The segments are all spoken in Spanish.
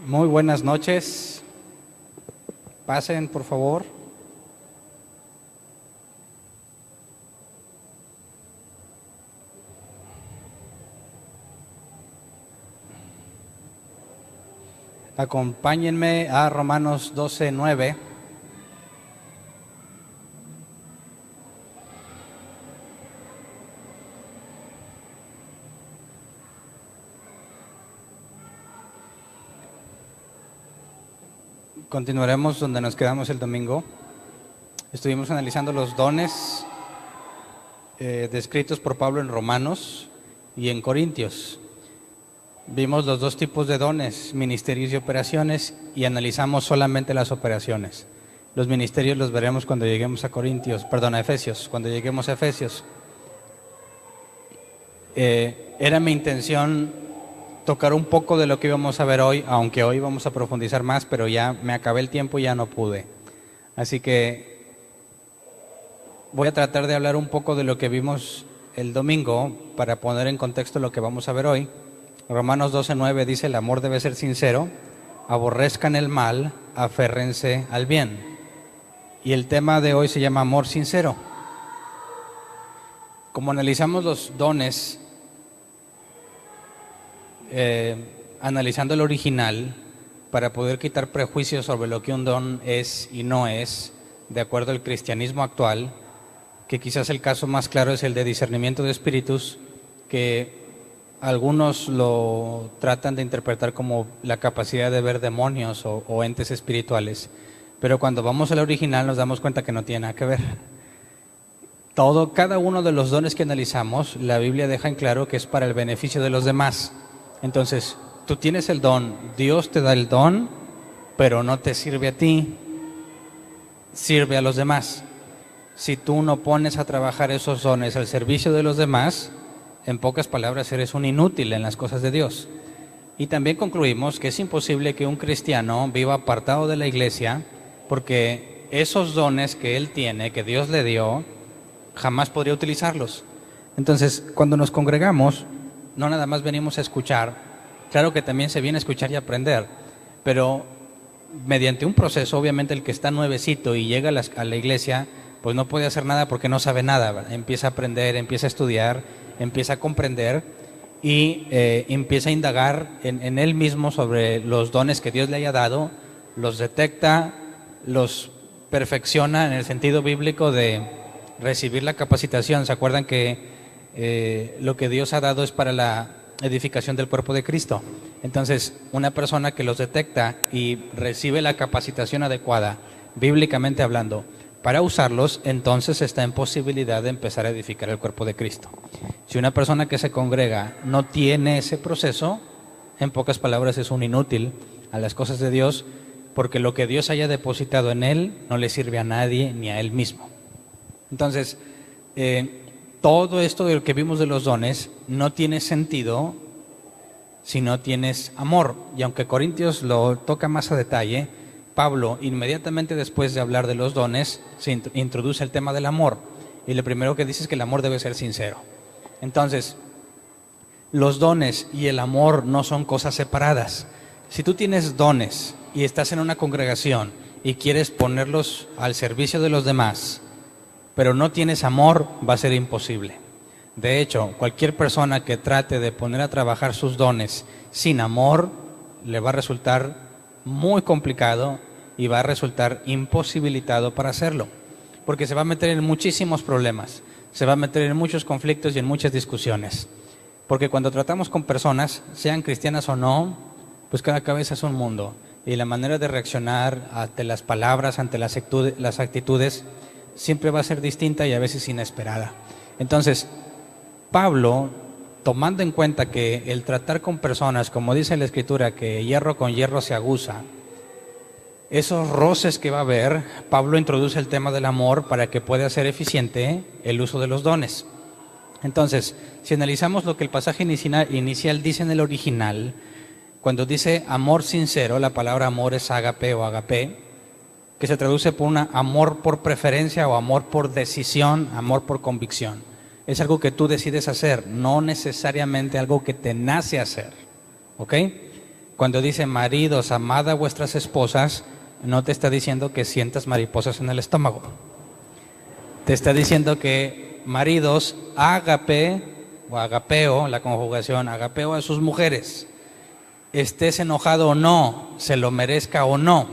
Muy buenas noches. Pasen, por favor. Acompáñenme a Romanos 12:9. Continuaremos donde nos quedamos el domingo. Estuvimos analizando los dones descritos por Pablo en Romanos y en Corintios. Vimos los dos tipos de dones, ministerios y operaciones, y analizamos solamente las operaciones. Los ministerios los veremos cuando lleguemos a Efesios, cuando lleguemos a Efesios. Era mi intención tocar un poco de lo que íbamos a ver hoy, aunque hoy vamos a profundizar más, pero ya me acabé el tiempo y ya no pude. Así que voy a tratar de hablar un poco de lo que vimos el domingo para poner en contexto lo que vamos a ver hoy. Romanos 12:9 dice: el amor debe ser sincero, aborrezcan el mal, aférrense al bien. Y el tema de hoy se llama amor sincero. Como analizamos los dones, analizando el original, para poder quitar prejuicios sobre lo que un don es y no es, de acuerdo al cristianismo actual, que quizás el caso más claro es el de discernimiento de espíritus, que algunos lo tratan de interpretar como la capacidad de ver demonios o entes espirituales, pero cuando vamos al original nos damos cuenta que no tiene nada que ver. Cada uno de los dones que analizamos, la Biblia deja en claro que es para el beneficio de los demás. Entonces, tú tienes el don, Dios te da el don, pero no te sirve a ti, sirve a los demás. Si tú no pones a trabajar esos dones al servicio de los demás, en pocas palabras, eres un inútil en las cosas de Dios. Y también concluimos que es imposible que un cristiano viva apartado de la iglesia, porque esos dones que él tiene, que Dios le dio, jamás podría utilizarlos. Entonces, cuando nos congregamos, no nada más venimos a escuchar, claro que también se viene a escuchar y aprender, pero mediante un proceso, obviamente el que está nuevecito y llega a la iglesia, pues no puede hacer nada porque no sabe nada, ¿verdad? Empieza a aprender, empieza a estudiar, empieza a comprender y empieza a indagar en él mismo sobre los dones que Dios le haya dado, los detecta, los perfecciona en el sentido bíblico de recibir la capacitación. ¿Se acuerdan que lo que Dios ha dado es para la edificación del cuerpo de Cristo? Entonces, una persona que los detecta y recibe la capacitación adecuada, bíblicamente hablando, para usarlos, entonces está en posibilidad de empezar a edificar el cuerpo de Cristo. Si una persona que se congrega no tiene ese proceso, en pocas palabras es un inútil a las cosas de Dios, porque lo que Dios haya depositado en él no le sirve a nadie ni a él mismo. Entonces, todo esto de lo que vimos de los dones no tiene sentido si no tienes amor. Y aunque Corintios lo toca más a detalle, Pablo, inmediatamente después de hablar de los dones, se introduce el tema del amor. Y lo primero que dice es que el amor debe ser sincero. Entonces, los dones y el amor no son cosas separadas. Si tú tienes dones y estás en una congregación y quieres ponerlos al servicio de los demás, pero no tienes amor, va a ser imposible. De hecho, cualquier persona que trate de poner a trabajar sus dones sin amor, le va a resultar muy complicado y va a resultar imposibilitado para hacerlo, porque se va a meter en muchísimos problemas, se va a meter en muchos conflictos y en muchas discusiones, porque cuando tratamos con personas, sean cristianas o no, pues cada cabeza es un mundo, y la manera de reaccionar ante las palabras, ante las actitudes, siempre va a ser distinta y a veces inesperada. Entonces, Pablo, tomando en cuenta que el tratar con personas, como dice la Escritura, que hierro con hierro se aguza, esos roces que va a haber, Pablo introduce el tema del amor para que pueda ser eficiente el uso de los dones. Entonces, si analizamos lo que el pasaje inicial dice en el original, cuando dice amor sincero, la palabra amor es ágape o agapé, que se traduce por amor por preferencia o amor por decisión, amor por convicción. Es algo que tú decides hacer, no necesariamente algo que te nace hacer, ¿ok? Cuando dice maridos, amad a vuestras esposas, no te está diciendo que sientas mariposas en el estómago. Te está diciendo que maridos, ágape o agapeo, la conjugación, agapeo a sus mujeres. Estés enojado o no, se lo merezca o no,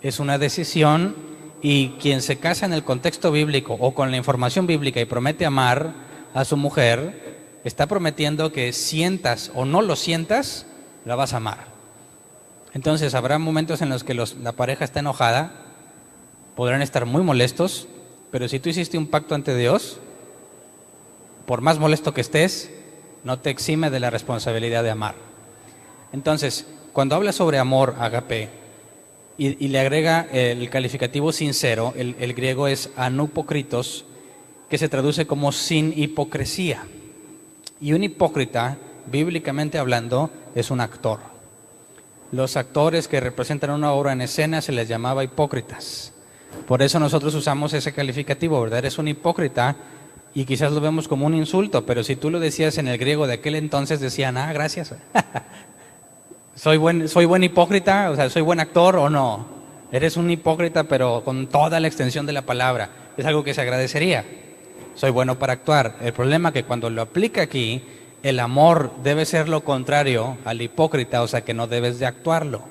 es una decisión, y quien se casa en el contexto bíblico o con la información bíblica y promete amar a su mujer, está prometiendo que sientas o no lo sientas, la vas a amar. Entonces habrá momentos en los que la pareja está enojada, podrán estar muy molestos, pero si tú hiciste un pacto ante Dios, por más molesto que estés, no te exime de la responsabilidad de amar. Entonces, cuando habla sobre amor, agape, y le agrega el calificativo sincero, el griego es anupokritos, que se traduce como sin hipocresía. Y un hipócrita, bíblicamente hablando, es un actor. Los actores que representan una obra en escena se les llamaba hipócritas. Por eso nosotros usamos ese calificativo, ¿verdad? Eres un hipócrita, y quizás lo vemos como un insulto, pero si tú lo decías en el griego de aquel entonces, decían, gracias. ¿Soy buen hipócrita? O sea, ¿soy buen actor o no? Eres un hipócrita, pero con toda la extensión de la palabra. Es algo que se agradecería. Soy bueno para actuar. El problema es que cuando lo aplica aquí, el amor debe ser lo contrario al hipócrita, o sea que no debes de actuarlo.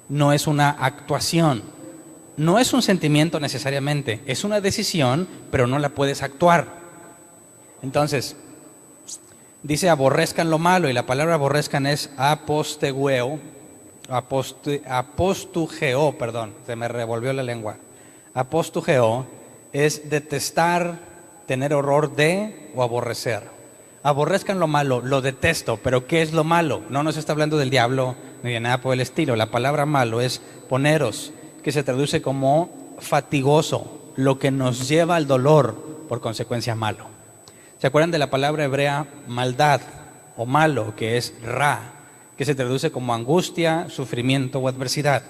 No es una actuación. No es un sentimiento necesariamente. Es una decisión, pero no la puedes actuar. Entonces, dice aborrezcan lo malo, y la palabra aborrezcan es apostugeo, se me revolvió la lengua. Apostugeo es detestar, tener horror de o aborrecer. Aborrezcan lo malo, lo detesto, pero ¿qué es lo malo? No nos está hablando del diablo ni de nada por el estilo. La palabra malo es poneros, que se traduce como fatigoso, lo que nos lleva al dolor, por consecuencia malo. ¿Se acuerdan de la palabra hebrea maldad o malo, que es ra, que se traduce como angustia, sufrimiento o adversidad?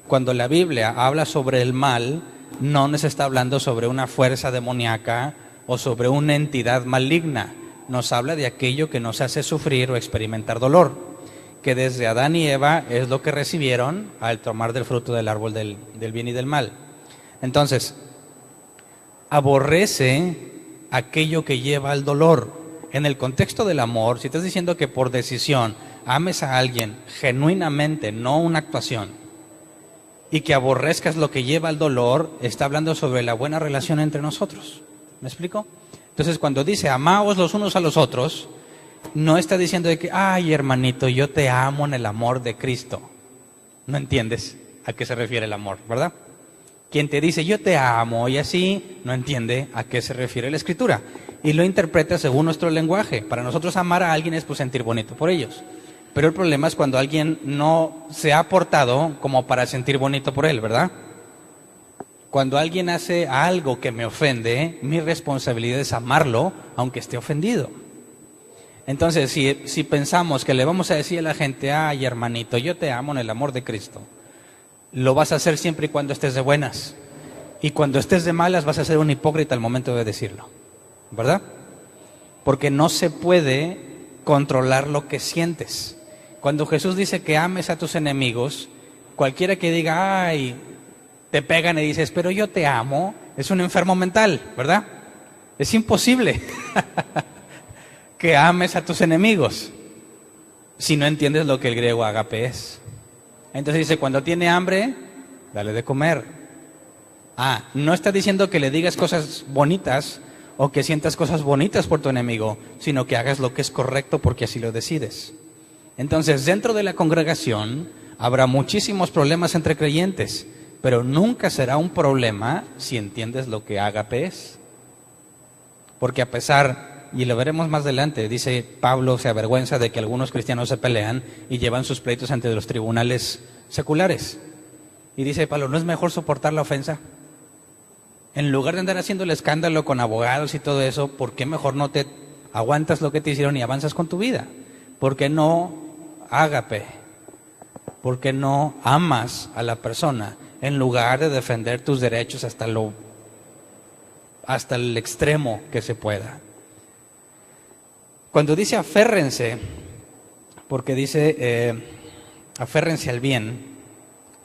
Cuando la Biblia habla sobre el mal, no nos está hablando sobre una fuerza demoníaca o sobre una entidad maligna. Nos habla de aquello que nos hace sufrir o experimentar dolor, que desde Adán y Eva es lo que recibieron al tomar del fruto del árbol del bien y del mal. Entonces, aborrece aquello que lleva al dolor. En el contexto del amor, si estás diciendo que por decisión ames a alguien genuinamente, no una actuación, y que aborrezcas lo que lleva al dolor, está hablando sobre la buena relación entre nosotros. ¿Me explico? Entonces, cuando dice amaos los unos a los otros, no está diciendo de que, ay hermanito, yo te amo en el amor de Cristo. No entiendes a qué se refiere el amor, ¿verdad? Quien te dice yo te amo y así, no entiende a qué se refiere la Escritura y lo interpreta según nuestro lenguaje. Para nosotros amar a alguien es pues sentir bonito por ellos, pero el problema es cuando alguien no se ha portado como para sentir bonito por él, ¿verdad? Cuando alguien hace algo que me ofende, mi responsabilidad es amarlo aunque esté ofendido. Entonces, si pensamos que le vamos a decir a la gente, ay hermanito, yo te amo en el amor de Cristo, lo vas a hacer siempre y cuando estés de buenas. Y cuando estés de malas vas a ser un hipócrita al momento de decirlo, ¿verdad? Porque no se puede controlar lo que sientes. Cuando Jesús dice que ames a tus enemigos, cualquiera que diga, ay, te pegan y dices, pero yo te amo, es un enfermo mental, ¿verdad? Es imposible que ames a tus enemigos si no entiendes lo que el griego agape es. Entonces dice, cuando tiene hambre, dale de comer. No está diciendo que le digas cosas bonitas o que sientas cosas bonitas por tu enemigo, sino que hagas lo que es correcto porque así lo decides. Entonces, dentro de la congregación habrá muchísimos problemas entre creyentes, pero nunca será un problema si entiendes lo que agape es. Porque a pesar, y lo veremos más adelante, dice Pablo se avergüenza de que algunos cristianos se pelean y llevan sus pleitos ante los tribunales seculares. Y dice Pablo, ¿no es mejor soportar la ofensa? En lugar de andar haciendo el escándalo con abogados y todo eso, ¿por qué mejor no te aguantas lo que te hicieron y avanzas con tu vida? ¿Por qué no ágape? ¿Por qué no amas a la persona en lugar de defender tus derechos hasta el extremo que se pueda? Cuando dice aférrense, porque dice aférrense al bien.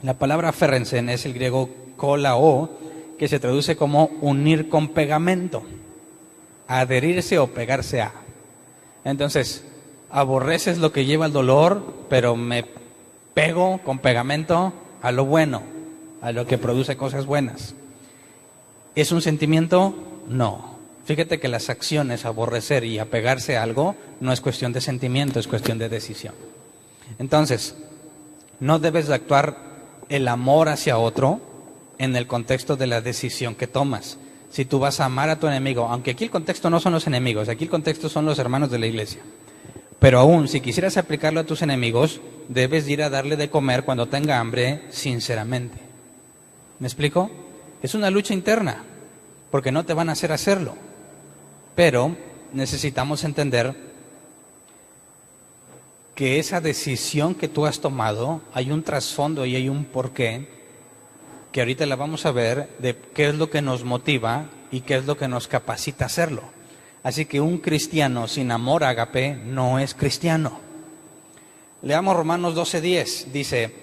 La palabra aférrense es el griego kolao, que se traduce como unir con pegamento, adherirse o pegarse a. Entonces, aborreces lo que lleva al dolor, pero me pego con pegamento a lo bueno, a lo que produce cosas buenas. ¿Es un sentimiento? No. Fíjate que las acciones, aborrecer y apegarse a algo, no es cuestión de sentimiento, es cuestión de decisión. Entonces, no debes de actuar el amor hacia otro en el contexto de la decisión que tomas. Si tú vas a amar a tu enemigo, aunque aquí el contexto no son los enemigos, aquí el contexto son los hermanos de la iglesia. Pero aún, si quisieras aplicarlo a tus enemigos, debes ir a darle de comer cuando tenga hambre, sinceramente. ¿Me explico? Es una lucha interna, porque no te van a hacer hacerlo. Pero necesitamos entender que esa decisión que tú has tomado, hay un trasfondo y hay un porqué, que ahorita la vamos a ver, de qué es lo que nos motiva y qué es lo que nos capacita a hacerlo. Así que un cristiano sin amor ágape no es cristiano. Leamos Romanos 12:10, dice: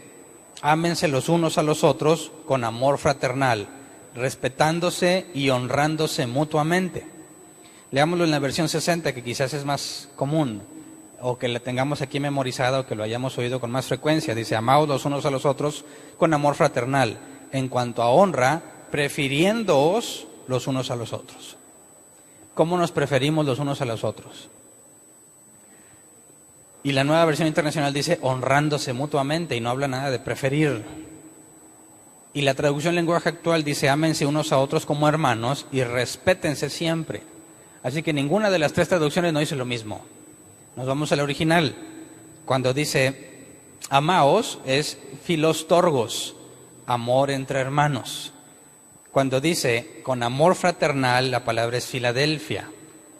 ámense los unos a los otros con amor fraternal, respetándose y honrándose mutuamente. Leámoslo en la versión 60, que quizás es más común, o que la tengamos aquí memorizada, o que lo hayamos oído con más frecuencia. Dice: amaos los unos a los otros con amor fraternal. En cuanto a honra, prefiriéndoos los unos a los otros. ¿Cómo nos preferimos los unos a los otros? Y la Nueva Versión Internacional dice honrándose mutuamente, y no habla nada de preferir. Y la traducción lenguaje actual dice: ámense unos a otros como hermanos y respétense siempre. Así que ninguna de las tres traducciones no dice lo mismo. Nos vamos al original. Cuando dice amaos es filostorgos, amor entre hermanos. Cuando dice con amor fraternal, la palabra es Filadelfia,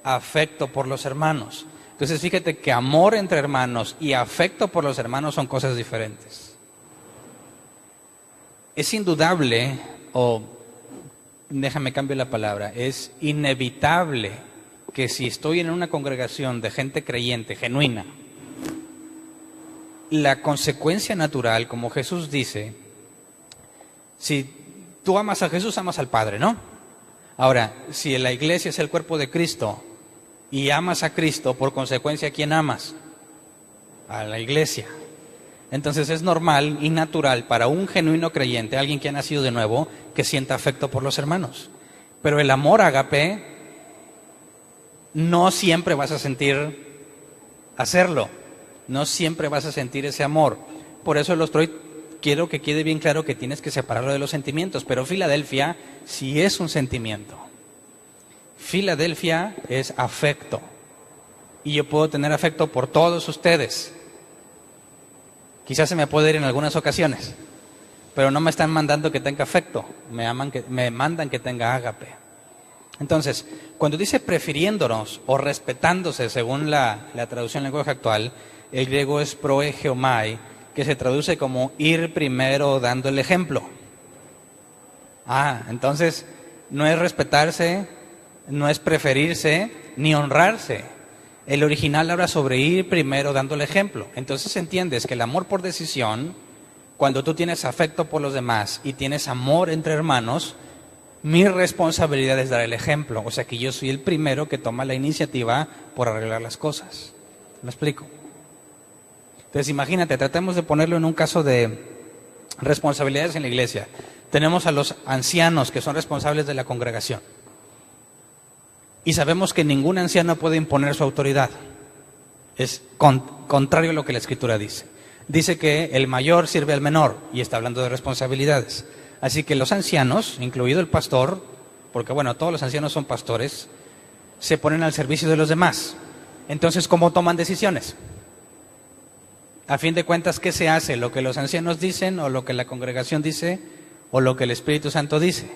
afecto por los hermanos. Entonces fíjate que amor entre hermanos y afecto por los hermanos son cosas diferentes. Es indudable, o déjame cambiar la palabra, es inevitable que si estoy en una congregación de gente creyente, genuina, la consecuencia natural, como Jesús dice, si tú amas a Jesús, amas al Padre, ¿no? Ahora, si la iglesia es el cuerpo de Cristo y amas a Cristo, por consecuencia, ¿a quién amas? A la iglesia. Entonces es normal y natural para un genuino creyente, alguien que ha nacido de nuevo, que sienta afecto por los hermanos. Pero el amor ágape, no siempre vas a sentir hacerlo, no siempre vas a sentir ese amor. Por eso quiero que quede bien claro que tienes que separarlo de los sentimientos, pero Filadelfia sí es un sentimiento. Filadelfia es afecto, y yo puedo tener afecto por todos ustedes. Quizás se me puede ir en algunas ocasiones, pero no me están mandando que tenga afecto, me mandan que tenga ágape. Entonces, cuando dice prefiriéndonos o respetándose, según la traducción en lenguaje actual, el griego es proegeomai, que se traduce como ir primero dando el ejemplo. Entonces, no es respetarse, no es preferirse, ni honrarse. El original habla sobre ir primero dando el ejemplo. Entonces entiendes que el amor por decisión, cuando tú tienes afecto por los demás y tienes amor entre hermanos, mi responsabilidad es dar el ejemplo. O sea que yo soy el primero que toma la iniciativa por arreglar las cosas. ¿Me explico? Entonces imagínate, tratemos de ponerlo en un caso de responsabilidades en la iglesia. Tenemos a los ancianos que son responsables de la congregación. Y sabemos que ningún anciano puede imponer su autoridad. Es contrario a lo que la Escritura dice. Dice que el mayor sirve al menor, y está hablando de responsabilidades. Así que los ancianos, incluido el pastor, porque bueno, todos los ancianos son pastores, se ponen al servicio de los demás. Entonces, ¿cómo toman decisiones? A fin de cuentas, ¿qué se hace? ¿Lo que los ancianos dicen, o lo que la congregación dice, o lo que el Espíritu Santo dice?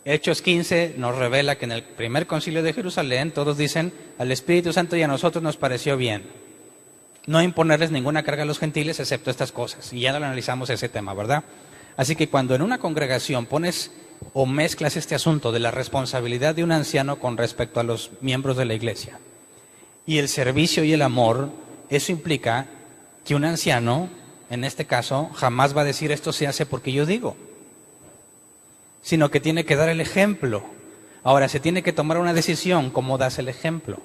Hechos 15 nos revela que en el primer concilio de Jerusalén todos dicen: al Espíritu Santo y a nosotros nos pareció bien no imponerles ninguna carga a los gentiles excepto estas cosas. Y ya no lo analizamos ese tema, ¿verdad? Así que cuando en una congregación pones o mezclas este asunto de la responsabilidad de un anciano con respecto a los miembros de la iglesia y el servicio y el amor, eso implica que un anciano, en este caso, jamás va a decir esto se hace porque yo digo, sino que tiene que dar el ejemplo. Ahora, se tiene que tomar una decisión, ¿cómo das el ejemplo?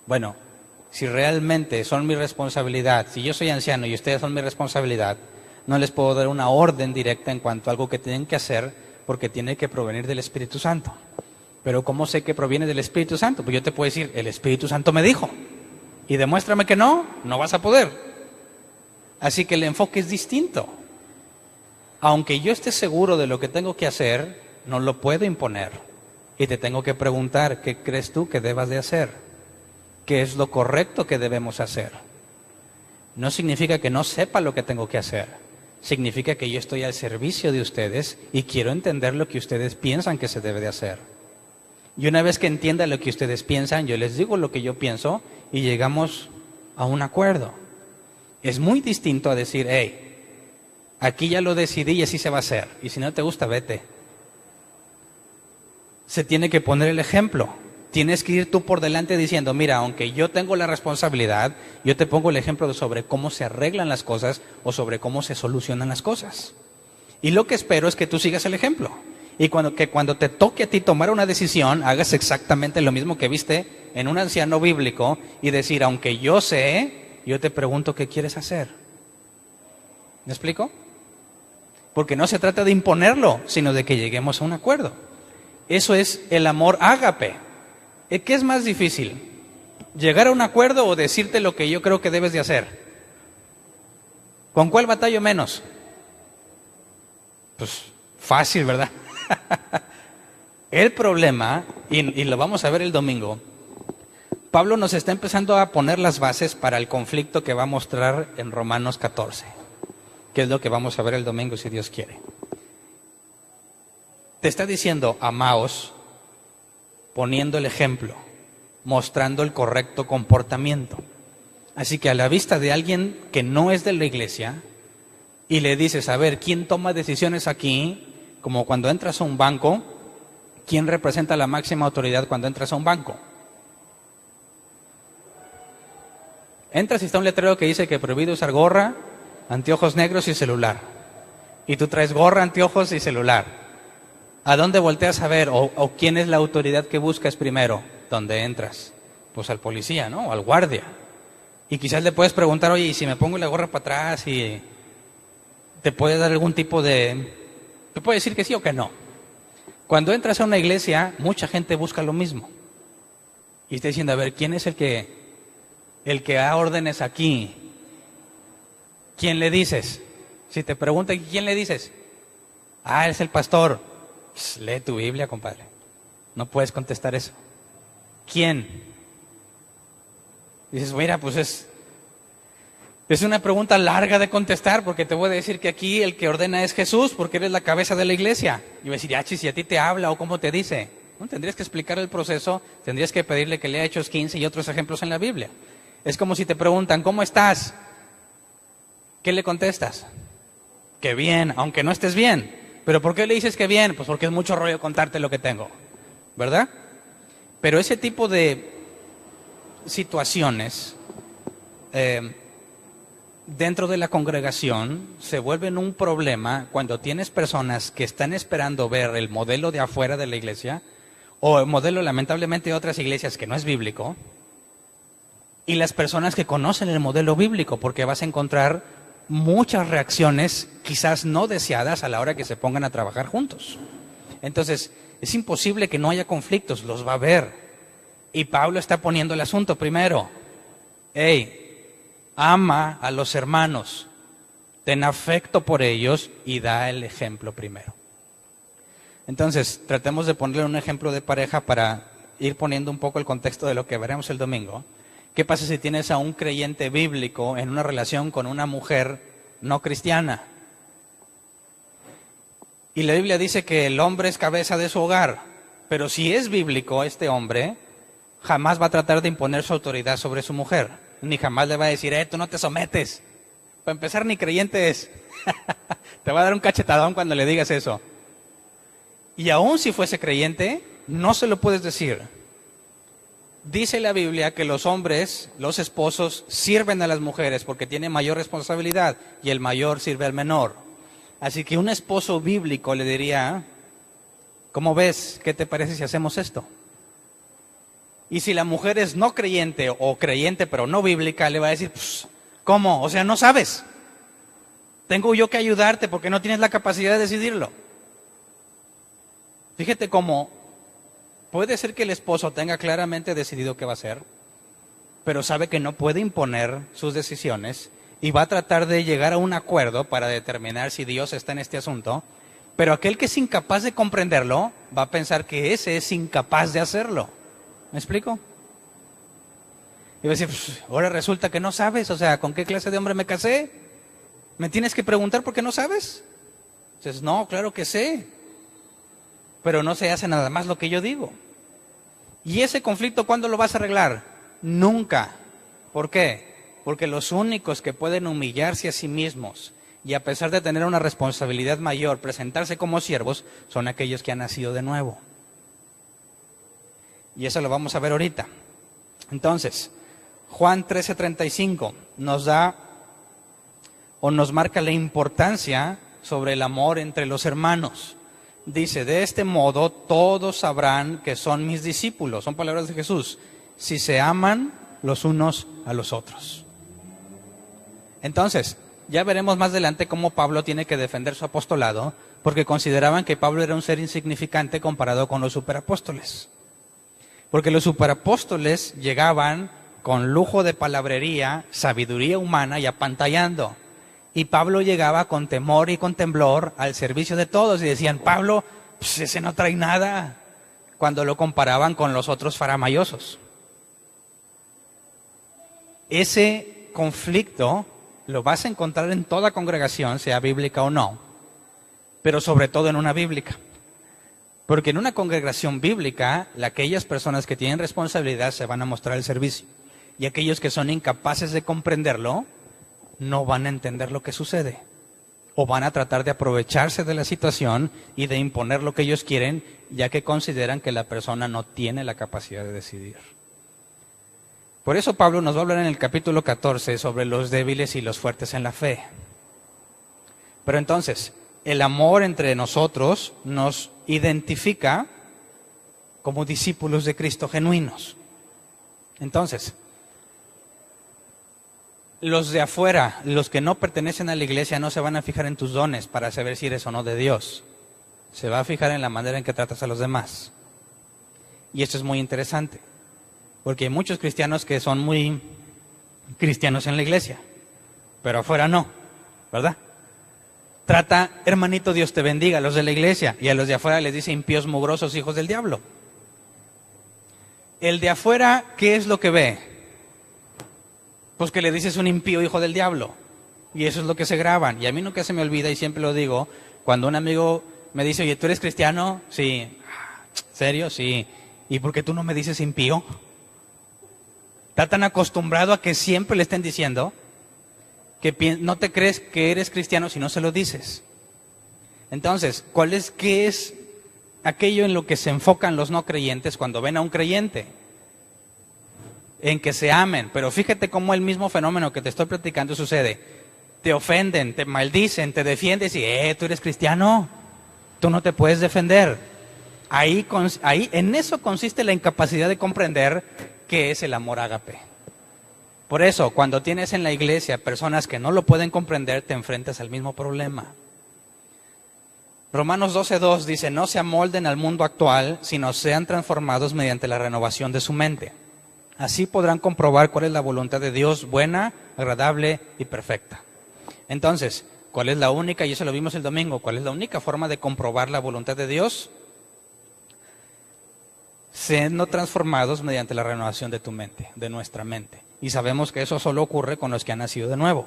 Bueno, si realmente son mi responsabilidad, si yo soy anciano y ustedes son mi responsabilidad, no les puedo dar una orden directa en cuanto a algo que tienen que hacer, porque tiene que provenir del Espíritu Santo. Pero ¿cómo sé que proviene del Espíritu Santo? Pues yo te puedo decir, el Espíritu Santo me dijo, y demuéstrame que no vas a poder. Así que el enfoque es distinto. Aunque yo esté seguro de lo que tengo que hacer, no lo puedo imponer. Y te tengo que preguntar, ¿qué crees tú que debas de hacer? ¿Qué es lo correcto que debemos hacer? No significa que no sepa lo que tengo que hacer. Significa que yo estoy al servicio de ustedes y quiero entender lo que ustedes piensan que se debe de hacer. Y una vez que entienda lo que ustedes piensan, yo les digo lo que yo pienso y llegamos a un acuerdo. Es muy distinto a decir, hey, aquí ya lo decidí y así se va a hacer. Y si no te gusta, vete. Se tiene que poner el ejemplo. Tienes que ir tú por delante diciendo, mira, aunque yo tengo la responsabilidad, yo te pongo el ejemplo sobre cómo se arreglan las cosas o sobre cómo se solucionan las cosas. Y lo que espero es que tú sigas el ejemplo. Y cuando te toque a ti tomar una decisión, hagas exactamente lo mismo que viste en un anciano bíblico y decir, aunque yo sé, yo te pregunto qué quieres hacer. ¿Me explico? Porque no se trata de imponerlo, sino de que lleguemos a un acuerdo. Eso es el amor ágape. ¿Qué es más difícil? ¿Llegar a un acuerdo o decirte lo que yo creo que debes de hacer? ¿Con cuál batallo menos? Pues fácil, ¿verdad? El problema, y lo vamos a ver el domingo, Pablo nos está empezando a poner las bases para el conflicto que va a mostrar en Romanos 14, que es lo que vamos a ver el domingo si Dios quiere. Te está diciendo, amaos, poniendo el ejemplo, mostrando el correcto comportamiento. Así que a la vista de alguien que no es de la iglesia y le dices, a ver, ¿quién toma decisiones aquí? Como cuando entras a un banco, ¿quién representa la máxima autoridad cuando entras a un banco? Entras y está un letrero que dice que prohibido usar gorra, anteojos negros y celular. Y tú traes gorra, anteojos y celular. ¿A dónde volteas a ver? ¿O quién es la autoridad que buscas primero? ¿Dónde entras? Pues al policía, ¿no? O al guardia. Y quizás le puedes preguntar, oye, ¿y si me pongo la gorra para atrás? Y te puede dar algún tipo de... Te puede decir que sí o que no. Cuando entras a una iglesia, mucha gente busca lo mismo. Y está diciendo, a ver, ¿quién es el que da órdenes aquí? ¿Quién le dices? Si te preguntan, ¿quién le dices? Ah, es el pastor. Pues, lee tu Biblia, compadre. No puedes contestar eso. ¿Quién? Dices, mira, pues es una pregunta larga de contestar, porque te voy a decir que aquí el que ordena es Jesús, porque eres la cabeza de la iglesia. Y voy a decir, si a ti te habla o cómo te dice. ¿No? Tendrías que explicar el proceso, tendrías que pedirle que lea Hechos 15 y otros ejemplos en la Biblia. Es como si te preguntan, ¿cómo estás? ¿Qué le contestas? Que bien, aunque no estés bien. ¿Pero por qué le dices que bien? Pues porque es mucho rollo contarte lo que tengo, ¿verdad? Pero ese tipo de situaciones dentro de la congregación se vuelven un problema cuando tienes personas que están esperando ver el modelo de afuera de la iglesia o el modelo lamentablemente de otras iglesias que no es bíblico, y las personas que conocen el modelo bíblico, porque vas a encontrar muchas reacciones quizás no deseadas a la hora que se pongan a trabajar juntos. Entonces, es imposible que no haya conflictos, los va a haber. Y Pablo está poniendo el asunto primero. Hey, ama a los hermanos, ten afecto por ellos y da el ejemplo primero. Entonces, tratemos de ponerle un ejemplo de pareja para ir poniendo un poco el contexto de lo que veremos el domingo. ¿Qué pasa si tienes a un creyente bíblico en una relación con una mujer no cristiana? Y la Biblia dice que el hombre es cabeza de su hogar, pero si es bíblico este hombre, jamás va a tratar de imponer su autoridad sobre su mujer, ni jamás le va a decir, tú no te sometes. Para empezar, ni creyente es. Te va a dar un cachetadón cuando le digas eso. Y aún si fuese creyente, no se lo puedes decir. Dice la Biblia que los hombres, los esposos, sirven a las mujeres porque tienen mayor responsabilidad y el mayor sirve al menor. Así que un esposo bíblico le diría, ¿cómo ves? ¿Qué te parece si hacemos esto? Y si la mujer es no creyente o creyente pero no bíblica, le va a decir, pues, ¿cómo? O sea, no sabes. Tengo yo que ayudarte porque no tienes la capacidad de decidirlo. Fíjate cómo puede ser que el esposo tenga claramente decidido qué va a hacer, pero sabe que no puede imponer sus decisiones y va a tratar de llegar a un acuerdo para determinar si Dios está en este asunto, pero aquel que es incapaz de comprenderlo va a pensar que ese es incapaz de hacerlo. ¿Me explico? Y va a decir, pues, ahora resulta que no sabes, o sea, ¿con qué clase de hombre me casé? ¿Me tienes que preguntar por qué no sabes? Dices, no, claro que sé, pero no se hace nada más lo que yo digo. ¿Y ese conflicto cuándo lo vas a arreglar? Nunca. ¿Por qué? Porque los únicos que pueden humillarse a sí mismos y a pesar de tener una responsabilidad mayor, presentarse como siervos, son aquellos que han nacido de nuevo. Y eso lo vamos a ver ahorita. Entonces, Juan 13:35 nos da o nos marca la importancia sobre el amor entre los hermanos. Dice, de este modo todos sabrán que son mis discípulos, son palabras de Jesús, si se aman los unos a los otros. Entonces, ya veremos más adelante cómo Pablo tiene que defender su apostolado, porque consideraban que Pablo era un ser insignificante comparado con los superapóstoles. Porque los superapóstoles llegaban con lujo de palabrería, sabiduría humana y apantallando. Y Pablo llegaba con temor y con temblor al servicio de todos y decían, Pablo, pues ese no trae nada, cuando lo comparaban con los otros faramayosos. Ese conflicto lo vas a encontrar en toda congregación, sea bíblica o no, pero sobre todo en una bíblica. Porque en una congregación bíblica, aquellas personas que tienen responsabilidad se van a mostrar el servicio. Y aquellos que son incapaces de comprenderlo, no van a entender lo que sucede. O van a tratar de aprovecharse de la situación y de imponer lo que ellos quieren, ya que consideran que la persona no tiene la capacidad de decidir. Por eso Pablo nos va a hablar en el capítulo 14 sobre los débiles y los fuertes en la fe. Pero entonces, el amor entre nosotros nos identifica como discípulos de Cristo genuinos. Entonces, los de afuera, los que no pertenecen a la iglesia, no se van a fijar en tus dones para saber si eres o no de Dios. Se va a fijar en la manera en que tratas a los demás. Y esto es muy interesante, porque hay muchos cristianos que son muy cristianos en la iglesia, pero afuera no, ¿verdad? Trata, hermanito, Dios te bendiga, a los de la iglesia, y a los de afuera les dice impíos, mugrosos, hijos del diablo. El de afuera, ¿qué es lo que ve? Pues que le dices un impío hijo del diablo. Y eso es lo que se graban. Y a mí nunca se me olvida, y siempre lo digo, cuando un amigo me dice, oye, ¿tú eres cristiano? Sí. ¿Serio? Sí. ¿Y por qué tú no me dices impío? Está tan acostumbrado a que siempre le estén diciendo que no te crees que eres cristiano si no se lo dices. Entonces, ¿qué es aquello en lo que se enfocan los no creyentes cuando ven a un creyente? En que se amen, pero fíjate cómo el mismo fenómeno que te estoy platicando sucede. Te ofenden, te maldicen, te defiendes y tú eres cristiano, tú no te puedes defender. Ahí en eso consiste la incapacidad de comprender qué es el amor ágape. Por eso, cuando tienes en la iglesia personas que no lo pueden comprender, te enfrentas al mismo problema. Romanos 12:2 dice, no se amolden al mundo actual, sino sean transformados mediante la renovación de su mente. Así podrán comprobar cuál es la voluntad de Dios, buena, agradable y perfecta. Entonces, ¿cuál es la única, y eso lo vimos el domingo, cuál es la única forma de comprobar la voluntad de Dios? Siendo transformados mediante la renovación de tu mente, de nuestra mente. Y sabemos que eso solo ocurre con los que han nacido de nuevo.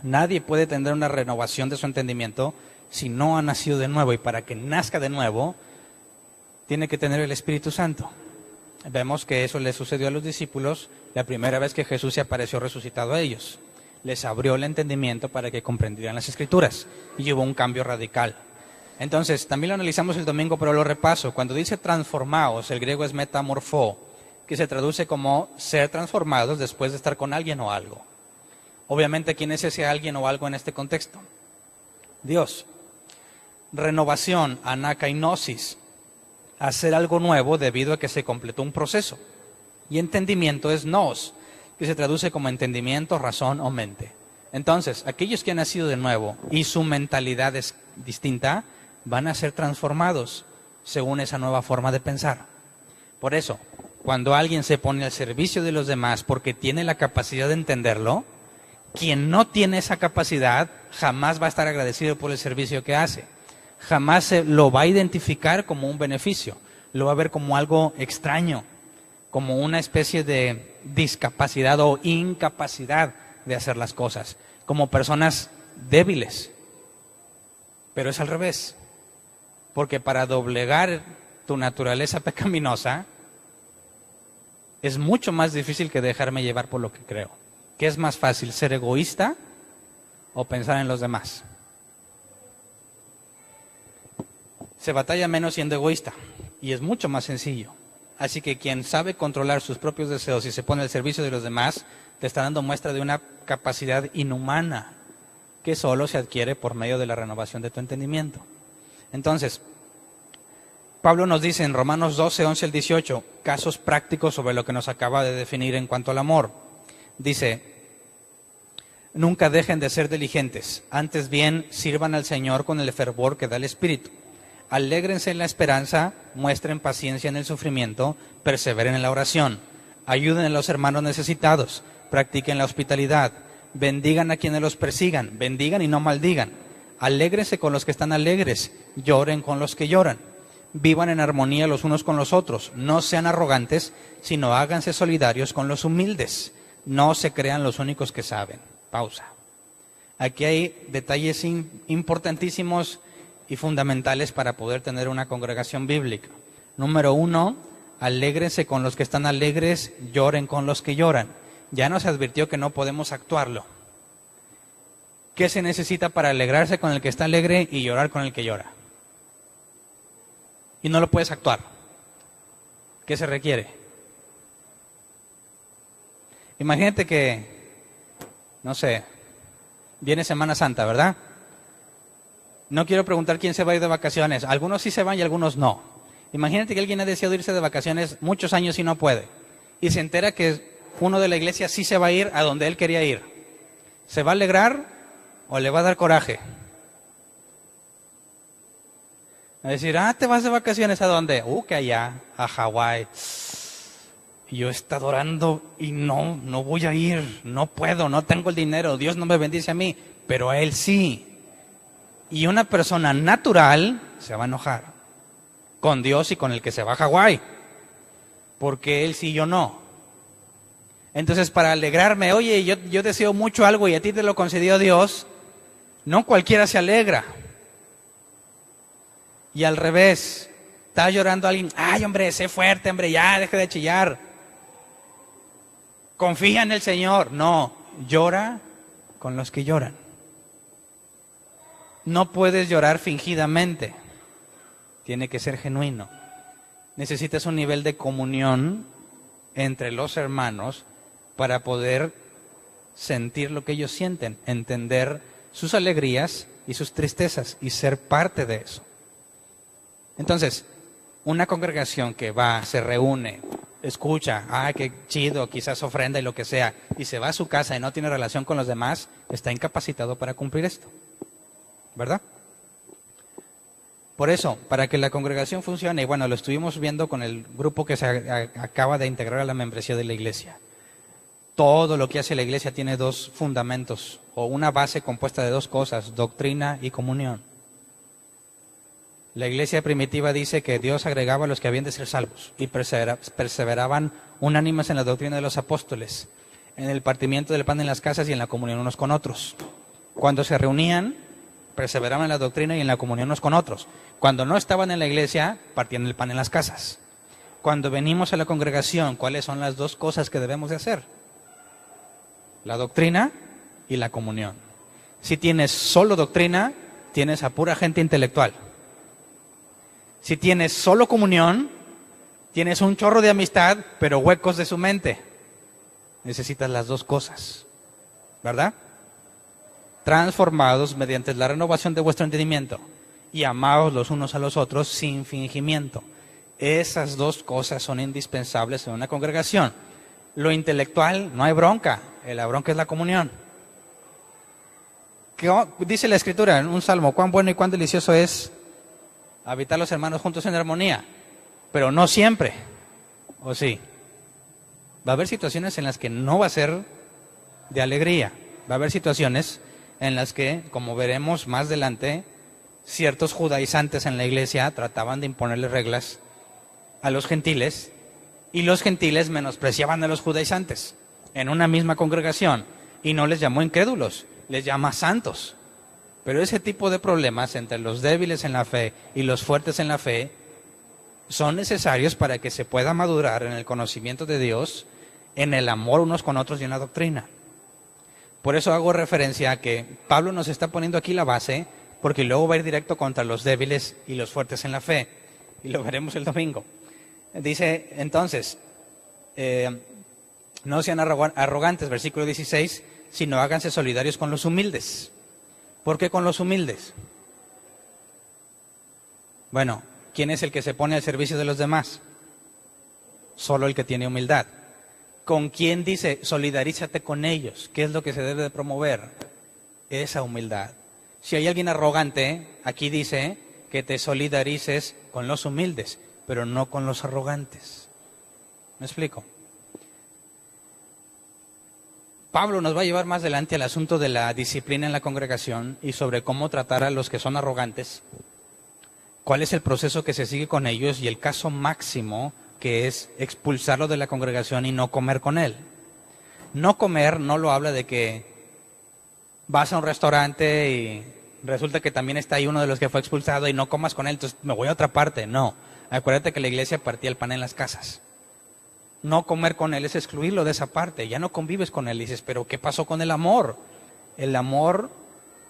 Nadie puede tener una renovación de su entendimiento si no ha nacido de nuevo. Y para que nazca de nuevo, tiene que tener el Espíritu Santo. Vemos que eso le sucedió a los discípulos la primera vez que Jesús se apareció resucitado a ellos. Les abrió el entendimiento para que comprendieran las Escrituras y hubo un cambio radical. Entonces, también lo analizamos el domingo, pero lo repaso. Cuando dice transformaos, el griego es metamorfó, que se traduce como ser transformados después de estar con alguien o algo. Obviamente, ¿quién es ese alguien o algo en este contexto? Dios. Renovación, anakainosis, hacer algo nuevo debido a que se completó un proceso. Y entendimiento es nous, que se traduce como entendimiento, razón o mente. Entonces, aquellos que han nacido de nuevo y su mentalidad es distinta, van a ser transformados según esa nueva forma de pensar. Por eso, cuando alguien se pone al servicio de los demás porque tiene la capacidad de entenderlo, quien no tiene esa capacidad jamás va a estar agradecido por el servicio que hace. Jamás se lo va a identificar como un beneficio. Lo va a ver como algo extraño, como una especie de discapacidad o incapacidad de hacer las cosas, como personas débiles. Pero es al revés, porque para doblegar tu naturaleza pecaminosa es mucho más difícil que dejarme llevar por lo que creo. ¿Qué es más fácil, ser egoísta o pensar en los demás? Se batalla menos siendo egoísta y es mucho más sencillo. Así que quien sabe controlar sus propios deseos y se pone al servicio de los demás, te está dando muestra de una capacidad inhumana que solo se adquiere por medio de la renovación de tu entendimiento. Entonces, Pablo nos dice en Romanos 12, 11 al 18, casos prácticos sobre lo que nos acaba de definir en cuanto al amor. Dice, nunca dejen de ser diligentes, antes bien sirvan al Señor con el fervor que da el Espíritu. Alégrense en la esperanza, muestren paciencia en el sufrimiento, perseveren en la oración, ayuden a los hermanos necesitados, practiquen la hospitalidad, bendigan a quienes los persigan, bendigan y no maldigan, alégrense con los que están alegres, lloren con los que lloran, vivan en armonía los unos con los otros, no sean arrogantes, sino háganse solidarios con los humildes, no se crean los únicos que saben. Pausa. Aquí hay detalles importantísimos y fundamentales para poder tener una congregación bíblica. Número 1, alégrense con los que están alegres, lloren con los que lloran. Ya nos advirtió que no podemos actuarlo. ¿Qué se necesita para alegrarse con el que está alegre y llorar con el que llora? Y no lo puedes actuar. ¿Qué se requiere? Imagínate que, no sé, viene Semana Santa, ¿verdad? No quiero preguntar quién se va a ir de vacaciones. Algunos sí se van y algunos no. Imagínate que alguien ha deseado irse de vacaciones muchos años y no puede. Y se entera que uno de la iglesia sí se va a ir a donde él quería ir. ¿Se va a alegrar o le va a dar coraje? Va a decir, ¿te vas de vacaciones a dónde? Que allá, a Hawái. Y yo he estado orando y no voy a ir, no puedo, no tengo el dinero, Dios no me bendice a mí, pero a él sí. Y una persona natural se va a enojar con Dios y con el que se va a Hawái, porque él sí, yo no. Entonces, para alegrarme, oye, yo deseo mucho algo y a ti te lo concedió Dios, no cualquiera se alegra. Y al revés, está llorando alguien, ay hombre, sé fuerte, hombre, ya, deja de chillar. Confía en el Señor. No, llora con los que lloran. No puedes llorar fingidamente. Tiene que ser genuino. Necesitas un nivel de comunión entre los hermanos para poder sentir lo que ellos sienten, entender sus alegrías y sus tristezas y ser parte de eso. Entonces, una congregación que va, se reúne, escucha, qué chido, quizás ofrenda y lo que sea, y se va a su casa y no tiene relación con los demás, está incapacitado para cumplir esto, ¿verdad? Por eso, para que la congregación funcione, y bueno, lo estuvimos viendo con el grupo que se acaba de integrar a la membresía de la iglesia. Todo lo que hace la iglesia tiene dos fundamentos, o una base compuesta de dos cosas, doctrina y comunión. La iglesia primitiva dice que Dios agregaba a los que habían de ser salvos y perseveraban unánimes en la doctrina de los apóstoles, en el partimiento del pan en las casas y en la comunión unos con otros. Cuando se reunían, perseveraban en la doctrina y en la comunión unos con otros. Cuando no estaban en la iglesia, partían el pan en las casas. Cuando venimos a la congregación, ¿cuáles son las dos cosas que debemos de hacer? La doctrina y la comunión. Si tienes solo doctrina, tienes a pura gente intelectual. Si tienes solo comunión, Tienes un chorro de amistad, pero huecos de su mente. Necesitas las dos cosas, ¿verdad? Transformados mediante la renovación de vuestro entendimiento y amados los unos a los otros sin fingimiento. Esas dos cosas son indispensables en una congregación. Lo intelectual, no hay bronca. La bronca es la comunión. Dice la Escritura en un salmo: cuán bueno y cuán delicioso es habitar los hermanos juntos en armonía. Pero no siempre, ¿o sí? Va a haber situaciones en las que no va a ser de alegría. Va a haber situaciones en las que, como veremos más adelante, ciertos judaizantes en la iglesia trataban de imponerle reglas a los gentiles, y los gentiles menospreciaban a los judaizantes en una misma congregación, y no les llamó incrédulos, les llama santos. Pero ese tipo de problemas entre los débiles en la fe y los fuertes en la fe son necesarios para que se pueda madurar en el conocimiento de Dios, en el amor unos con otros y en la doctrina. Por eso hago referencia a que Pablo nos está poniendo aquí la base, porque luego va a ir directo contra los débiles y los fuertes en la fe, y lo veremos el domingo. Dice entonces, no sean arrogantes, versículo 16, sino háganse solidarios con los humildes. ¿Por qué con los humildes? Bueno, ¿quién es el que se pone al servicio de los demás? Solo el que tiene humildad. ¿Con quién dice solidarízate con ellos? ¿Qué es lo que se debe de promover? Esa humildad. Si hay alguien arrogante, aquí dice que te solidarices con los humildes, pero no con los arrogantes. ¿Me explico? Pablo nos va a llevar más adelante al asunto de la disciplina en la congregación y sobre cómo tratar a los que son arrogantes, cuál es el proceso que se sigue con ellos y el caso máximo, que es expulsarlo de la congregación y no comer con él. No comer no lo habla de que vas a un restaurante y resulta que también está ahí uno de los que fue expulsado y no comas con él, entonces me voy a otra parte. No, acuérdate que la iglesia partía el pan en las casas. No comer con él es excluirlo de esa parte, ya no convives con él. Y dices, pero ¿qué pasó con el amor? El amor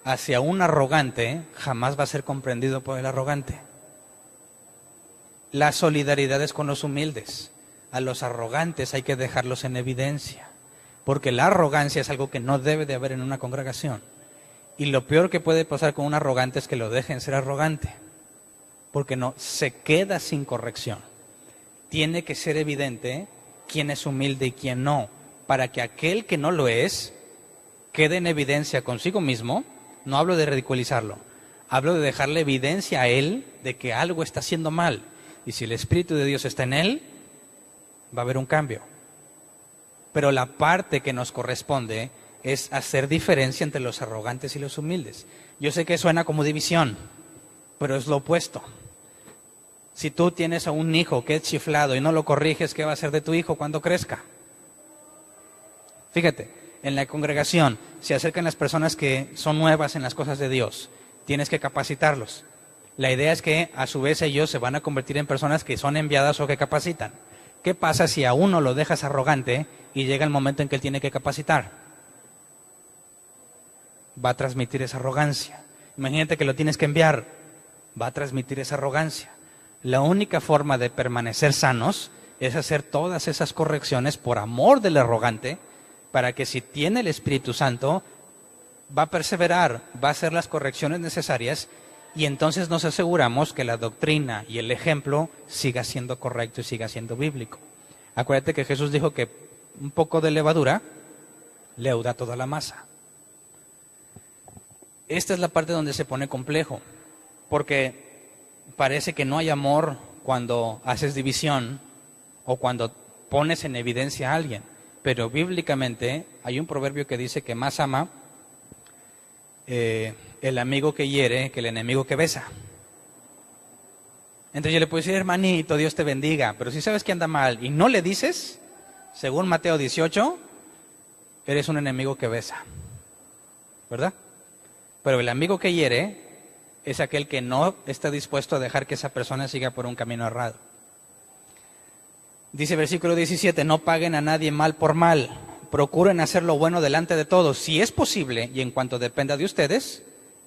hacia un arrogante jamás va a ser comprendido por el arrogante. La solidaridad es con los humildes. A los arrogantes hay que dejarlos en evidencia, porque la arrogancia es algo que no debe de haber en una congregación. Y lo peor que puede pasar con un arrogante es que lo dejen ser arrogante, porque no se queda sin corrección. Tiene que ser evidente quién es humilde y quién no, para que aquel que no lo es quede en evidencia consigo mismo. No hablo de ridiculizarlo, hablo de dejarle evidencia a él de que algo está haciendo mal. Y si el Espíritu de Dios está en él, va a haber un cambio. Pero la parte que nos corresponde es hacer diferencia entre los arrogantes y los humildes. Yo sé que suena como división, pero es lo opuesto. Si tú tienes a un hijo que es chiflado y no lo corriges, ¿qué va a hacer de tu hijo cuando crezca? Fíjate, en la congregación se acercan las personas que son nuevas en las cosas de Dios. Tienes que capacitarlos. La idea es que a su vez ellos se van a convertir en personas que son enviadas o que capacitan. ¿Qué pasa si a uno lo dejas arrogante y llega el momento en que él tiene que capacitar? Va a transmitir esa arrogancia. Imagínate que lo tienes que enviar, va a transmitir esa arrogancia. La única forma de permanecer sanos es hacer todas esas correcciones por amor del arrogante, para que si tiene el Espíritu Santo, va a perseverar, va a hacer las correcciones necesarias, y entonces nos aseguramos que la doctrina y el ejemplo siga siendo correcto y siga siendo bíblico. Acuérdate que Jesús dijo que un poco de levadura leuda toda la masa. Esta es la parte donde se pone complejo, porque parece que no hay amor cuando haces división o cuando pones en evidencia a alguien. Pero bíblicamente hay un proverbio que dice que más ama el amigo que hiere que el enemigo que besa. Entonces yo le puedo decir, hermanito, Dios te bendiga, pero si sabes que anda mal y no le dices, según Mateo 18, eres un enemigo que besa, ¿verdad? Pero el amigo que hiere es aquel que no está dispuesto a dejar que esa persona siga por un camino errado. Dice versículo 17, no paguen a nadie mal por mal, procuren hacer lo bueno delante de todos, si es posible, y en cuanto dependa de ustedes,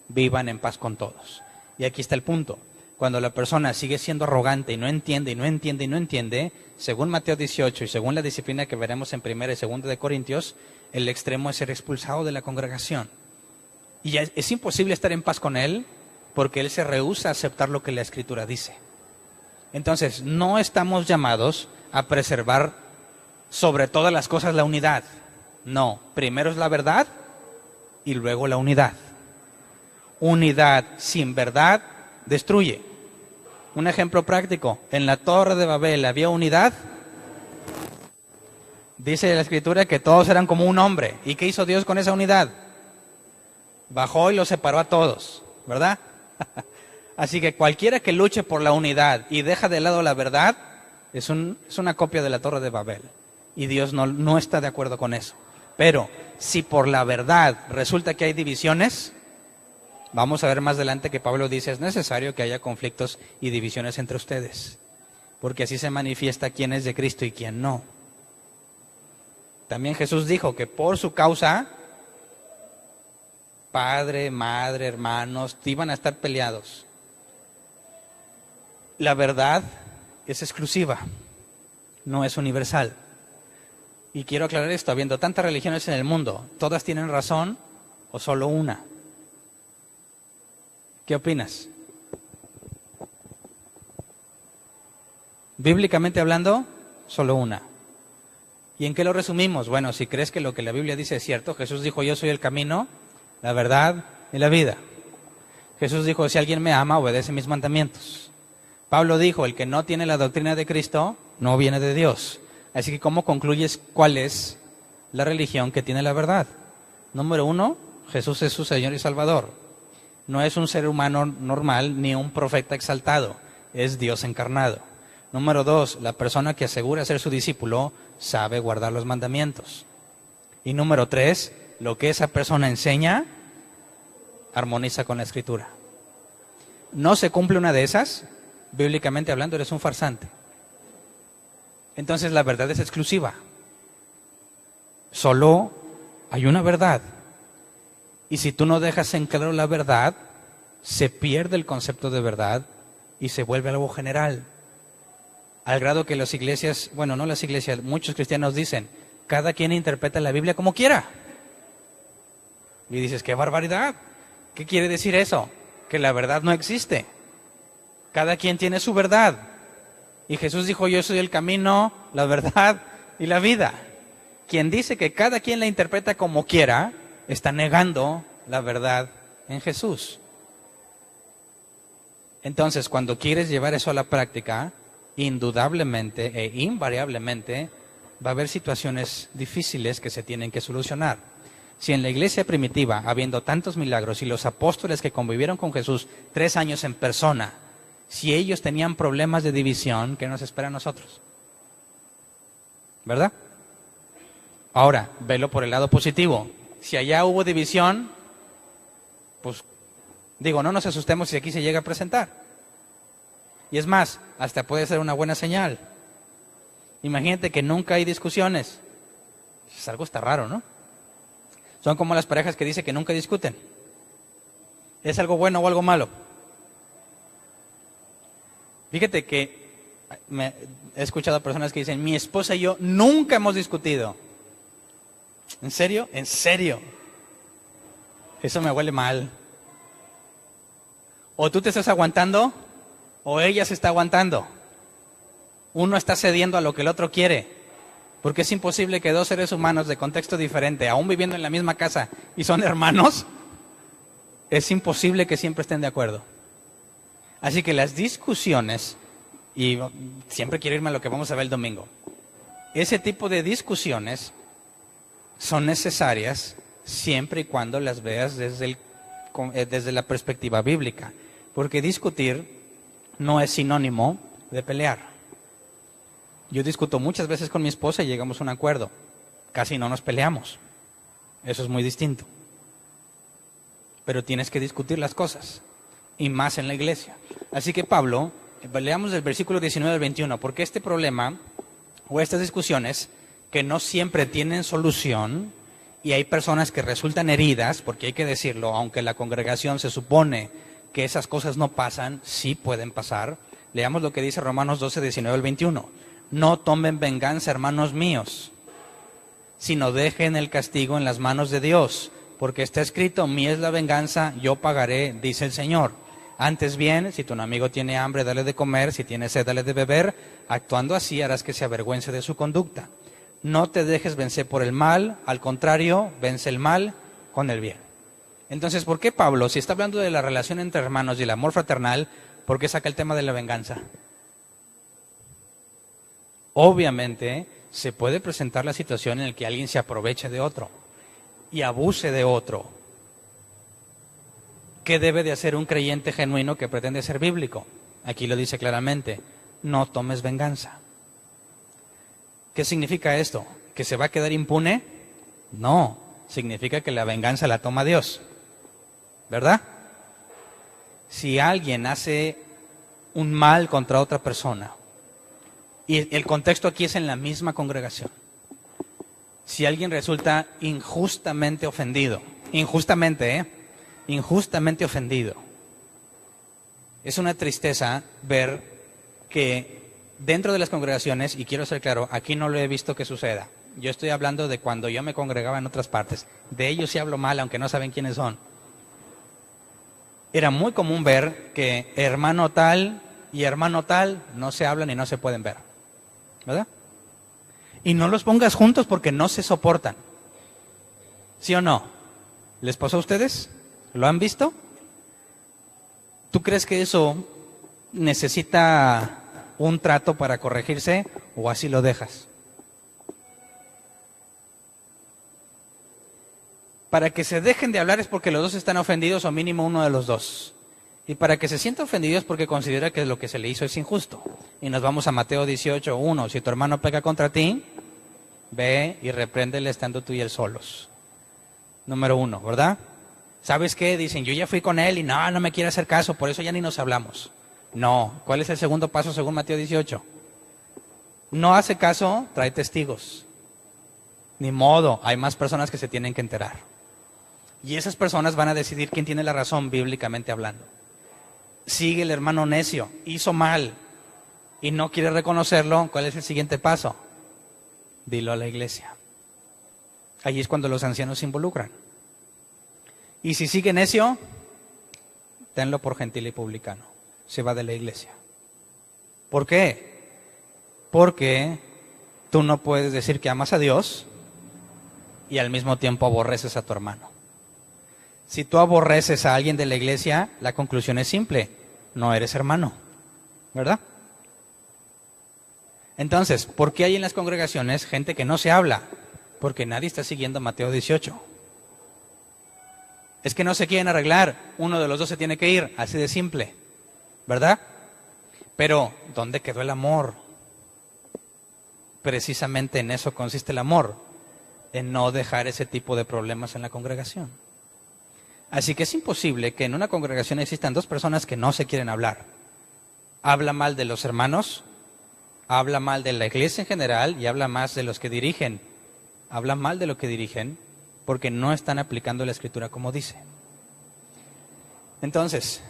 vivan en paz con todos. Y aquí está el punto. Cuando la persona sigue siendo arrogante y no entiende, según Mateo 18 y según la disciplina que veremos en 1 y 2 de Corintios, el extremo es ser expulsado de la congregación. Y ya es imposible estar en paz con él porque él se rehúsa a aceptar lo que la Escritura dice. Entonces, no estamos llamados a preservar sobre todas las cosas la unidad. No, primero es la verdad y luego la unidad. Unidad sin verdad destruye. Un ejemplo práctico, en la Torre de Babel había unidad. Dice la Escritura que todos eran como un hombre. ¿Y qué hizo Dios con esa unidad? Bajó y los separó a todos, ¿verdad? Así que cualquiera que luche por la unidad y deja de lado la verdad, es una copia de la Torre de Babel. Y Dios no está de acuerdo con eso. Pero si por la verdad resulta que hay divisiones, vamos a ver más adelante que Pablo dice, es necesario que haya conflictos y divisiones entre ustedes, porque así se manifiesta quién es de Cristo y quién no. También Jesús dijo que por su causa, padre, madre, hermanos, iban a estar peleados. La verdad es exclusiva, no es universal. Y quiero aclarar esto, habiendo tantas religiones en el mundo, ¿todas tienen razón o solo una? ¿Qué opinas? Bíblicamente hablando, solo una. ¿Y en qué lo resumimos? Bueno, si crees que lo que la Biblia dice es cierto, Jesús dijo, yo soy el camino, la verdad y la vida. Jesús dijo, si alguien me ama, obedece mis mandamientos. Pablo dijo, el que no tiene la doctrina de Cristo, no viene de Dios. Así que, ¿cómo concluyes cuál es la religión que tiene la verdad? Número 1, Jesús es su Señor y Salvador. No es un ser humano normal ni un profeta exaltado, es Dios encarnado. Número 2, la persona que asegura ser su discípulo sabe guardar los mandamientos. Y número 3, lo que esa persona enseña armoniza con la Escritura. No se cumple una de esas, bíblicamente hablando, eres un farsante. Entonces la verdad es exclusiva. Solo hay una verdad. Y si tú no dejas en claro la verdad, se pierde el concepto de verdad y se vuelve algo general. Al grado que las iglesias, bueno, no las iglesias, muchos cristianos dicen, cada quien interpreta la Biblia como quiera. Y dices, ¡qué barbaridad! ¿Qué quiere decir eso? Que la verdad no existe. Cada quien tiene su verdad. Y Jesús dijo, yo soy el camino, la verdad y la vida. Quien dice que cada quien la interpreta como quiera, está negando la verdad en Jesús. Entonces, cuando quieres llevar eso a la práctica, indudablemente e invariablemente va a haber situaciones difíciles que se tienen que solucionar. Si en la iglesia primitiva, habiendo tantos milagros y los apóstoles que convivieron con Jesús 3 años en persona, si ellos tenían problemas de división, ¿qué nos espera a nosotros? ¿Verdad? Ahora, velo por el lado positivo. Si allá hubo división, pues digo, no nos asustemos si aquí se llega a presentar. Y es más, hasta puede ser una buena señal. Imagínate que nunca hay discusiones. Es algo está raro, ¿no? Son como las parejas que dicen que nunca discuten. ¿Es algo bueno o algo malo? Fíjate que he escuchado a personas que dicen, mi esposa y yo nunca hemos discutido. ¿En serio? ¿En serio? Eso me huele mal. O tú te estás aguantando, o ella se está aguantando. Uno está cediendo a lo que el otro quiere. Porque es imposible que 2 seres humanos de contexto diferente, aún viviendo en la misma casa y son hermanos, es imposible que siempre estén de acuerdo. Así que las discusiones, y siempre quiero irme a lo que vamos a ver el domingo, ese tipo de discusiones son necesarias siempre y cuando las veas desde la perspectiva bíblica. Porque discutir no es sinónimo de pelear. Yo discuto muchas veces con mi esposa y llegamos a un acuerdo. Casi no nos peleamos. Eso es muy distinto. Pero tienes que discutir las cosas. Y más en la iglesia. Así que Pablo, leamos del versículo 19 al 21, porque este problema o estas discusiones que no siempre tienen solución y hay personas que resultan heridas, porque hay que decirlo, aunque la congregación se supone que esas cosas no pasan, sí pueden pasar. Leamos lo que dice Romanos 12, 19 al 21. No tomen venganza, hermanos míos, sino dejen el castigo en las manos de Dios, porque está escrito, mía es la venganza, yo pagaré, dice el Señor. Antes bien, si tu amigo tiene hambre, dale de comer, si tiene sed, dale de beber, actuando así harás que se avergüence de su conducta. No te dejes vencer por el mal, al contrario, vence el mal con el bien. Entonces, ¿por qué Pablo, si está hablando de la relación entre hermanos y el amor fraternal, por qué saca el tema de la venganza? Obviamente, se puede presentar la situación en la que alguien se aproveche de otro y abuse de otro. ¿Qué debe de hacer un creyente genuino que pretende ser bíblico? Aquí lo dice claramente, no tomes venganza. ¿Qué significa esto? ¿Que se va a quedar impune? No, significa que la venganza la toma Dios, ¿verdad? Si alguien hace un mal contra otra persona, y el contexto aquí es en la misma congregación, si alguien resulta injustamente ofendido, injustamente ofendido, es una tristeza ver que dentro de las congregaciones, y quiero ser claro, aquí no lo he visto que suceda, yo estoy hablando de cuando yo me congregaba en otras partes, de ellos sí hablo mal aunque no saben quiénes son. Era muy común ver que hermano tal y hermano tal no se hablan y no se pueden ver, ¿verdad? Y no los pongas juntos porque no se soportan. ¿Sí o no? ¿Les pasó a ustedes? ¿Lo han visto? ¿Tú crees que eso necesita un trato para corregirse o así lo dejas? Para que se dejen de hablar es porque los dos están ofendidos o mínimo uno de los dos. Y para que se sienta ofendido es porque considera que lo que se le hizo es injusto. Y nos vamos a Mateo 18, 1. Si tu hermano peca contra ti, ve y repréndele estando tú y él solos. Número 1, ¿verdad? ¿Sabes qué? Dicen, yo ya fui con él y no me quiere hacer caso, por eso ya ni nos hablamos. No. ¿Cuál es el segundo paso según Mateo 18? No hace caso, trae testigos. Ni modo, hay más personas que se tienen que enterar. Y esas personas van a decidir quién tiene la razón bíblicamente hablando. Sigue el hermano necio, hizo mal y no quiere reconocerlo, ¿cuál es el siguiente paso? Dilo a la iglesia. Allí es cuando los ancianos se involucran. Y si sigue necio, tenlo por gentil y publicano. Se va de la iglesia. ¿Por qué? Porque tú no puedes decir que amas a Dios y al mismo tiempo aborreces a tu hermano. Si tú aborreces a alguien de la iglesia, la conclusión es simple, no eres hermano, ¿verdad? Entonces, ¿por qué hay en las congregaciones gente que no se habla? Porque nadie está siguiendo Mateo 18. Es que no se quieren arreglar, uno de los dos se tiene que ir, así de simple, ¿verdad? Pero, ¿dónde quedó el amor? Precisamente en eso consiste el amor, en no dejar ese tipo de problemas en la congregación. Así que es imposible que en una congregación existan dos personas que no se quieren hablar. Habla mal de los hermanos, habla mal de la iglesia en general y habla más de los que dirigen. Habla mal de lo que dirigen porque no están aplicando la escritura como dice. Entonces,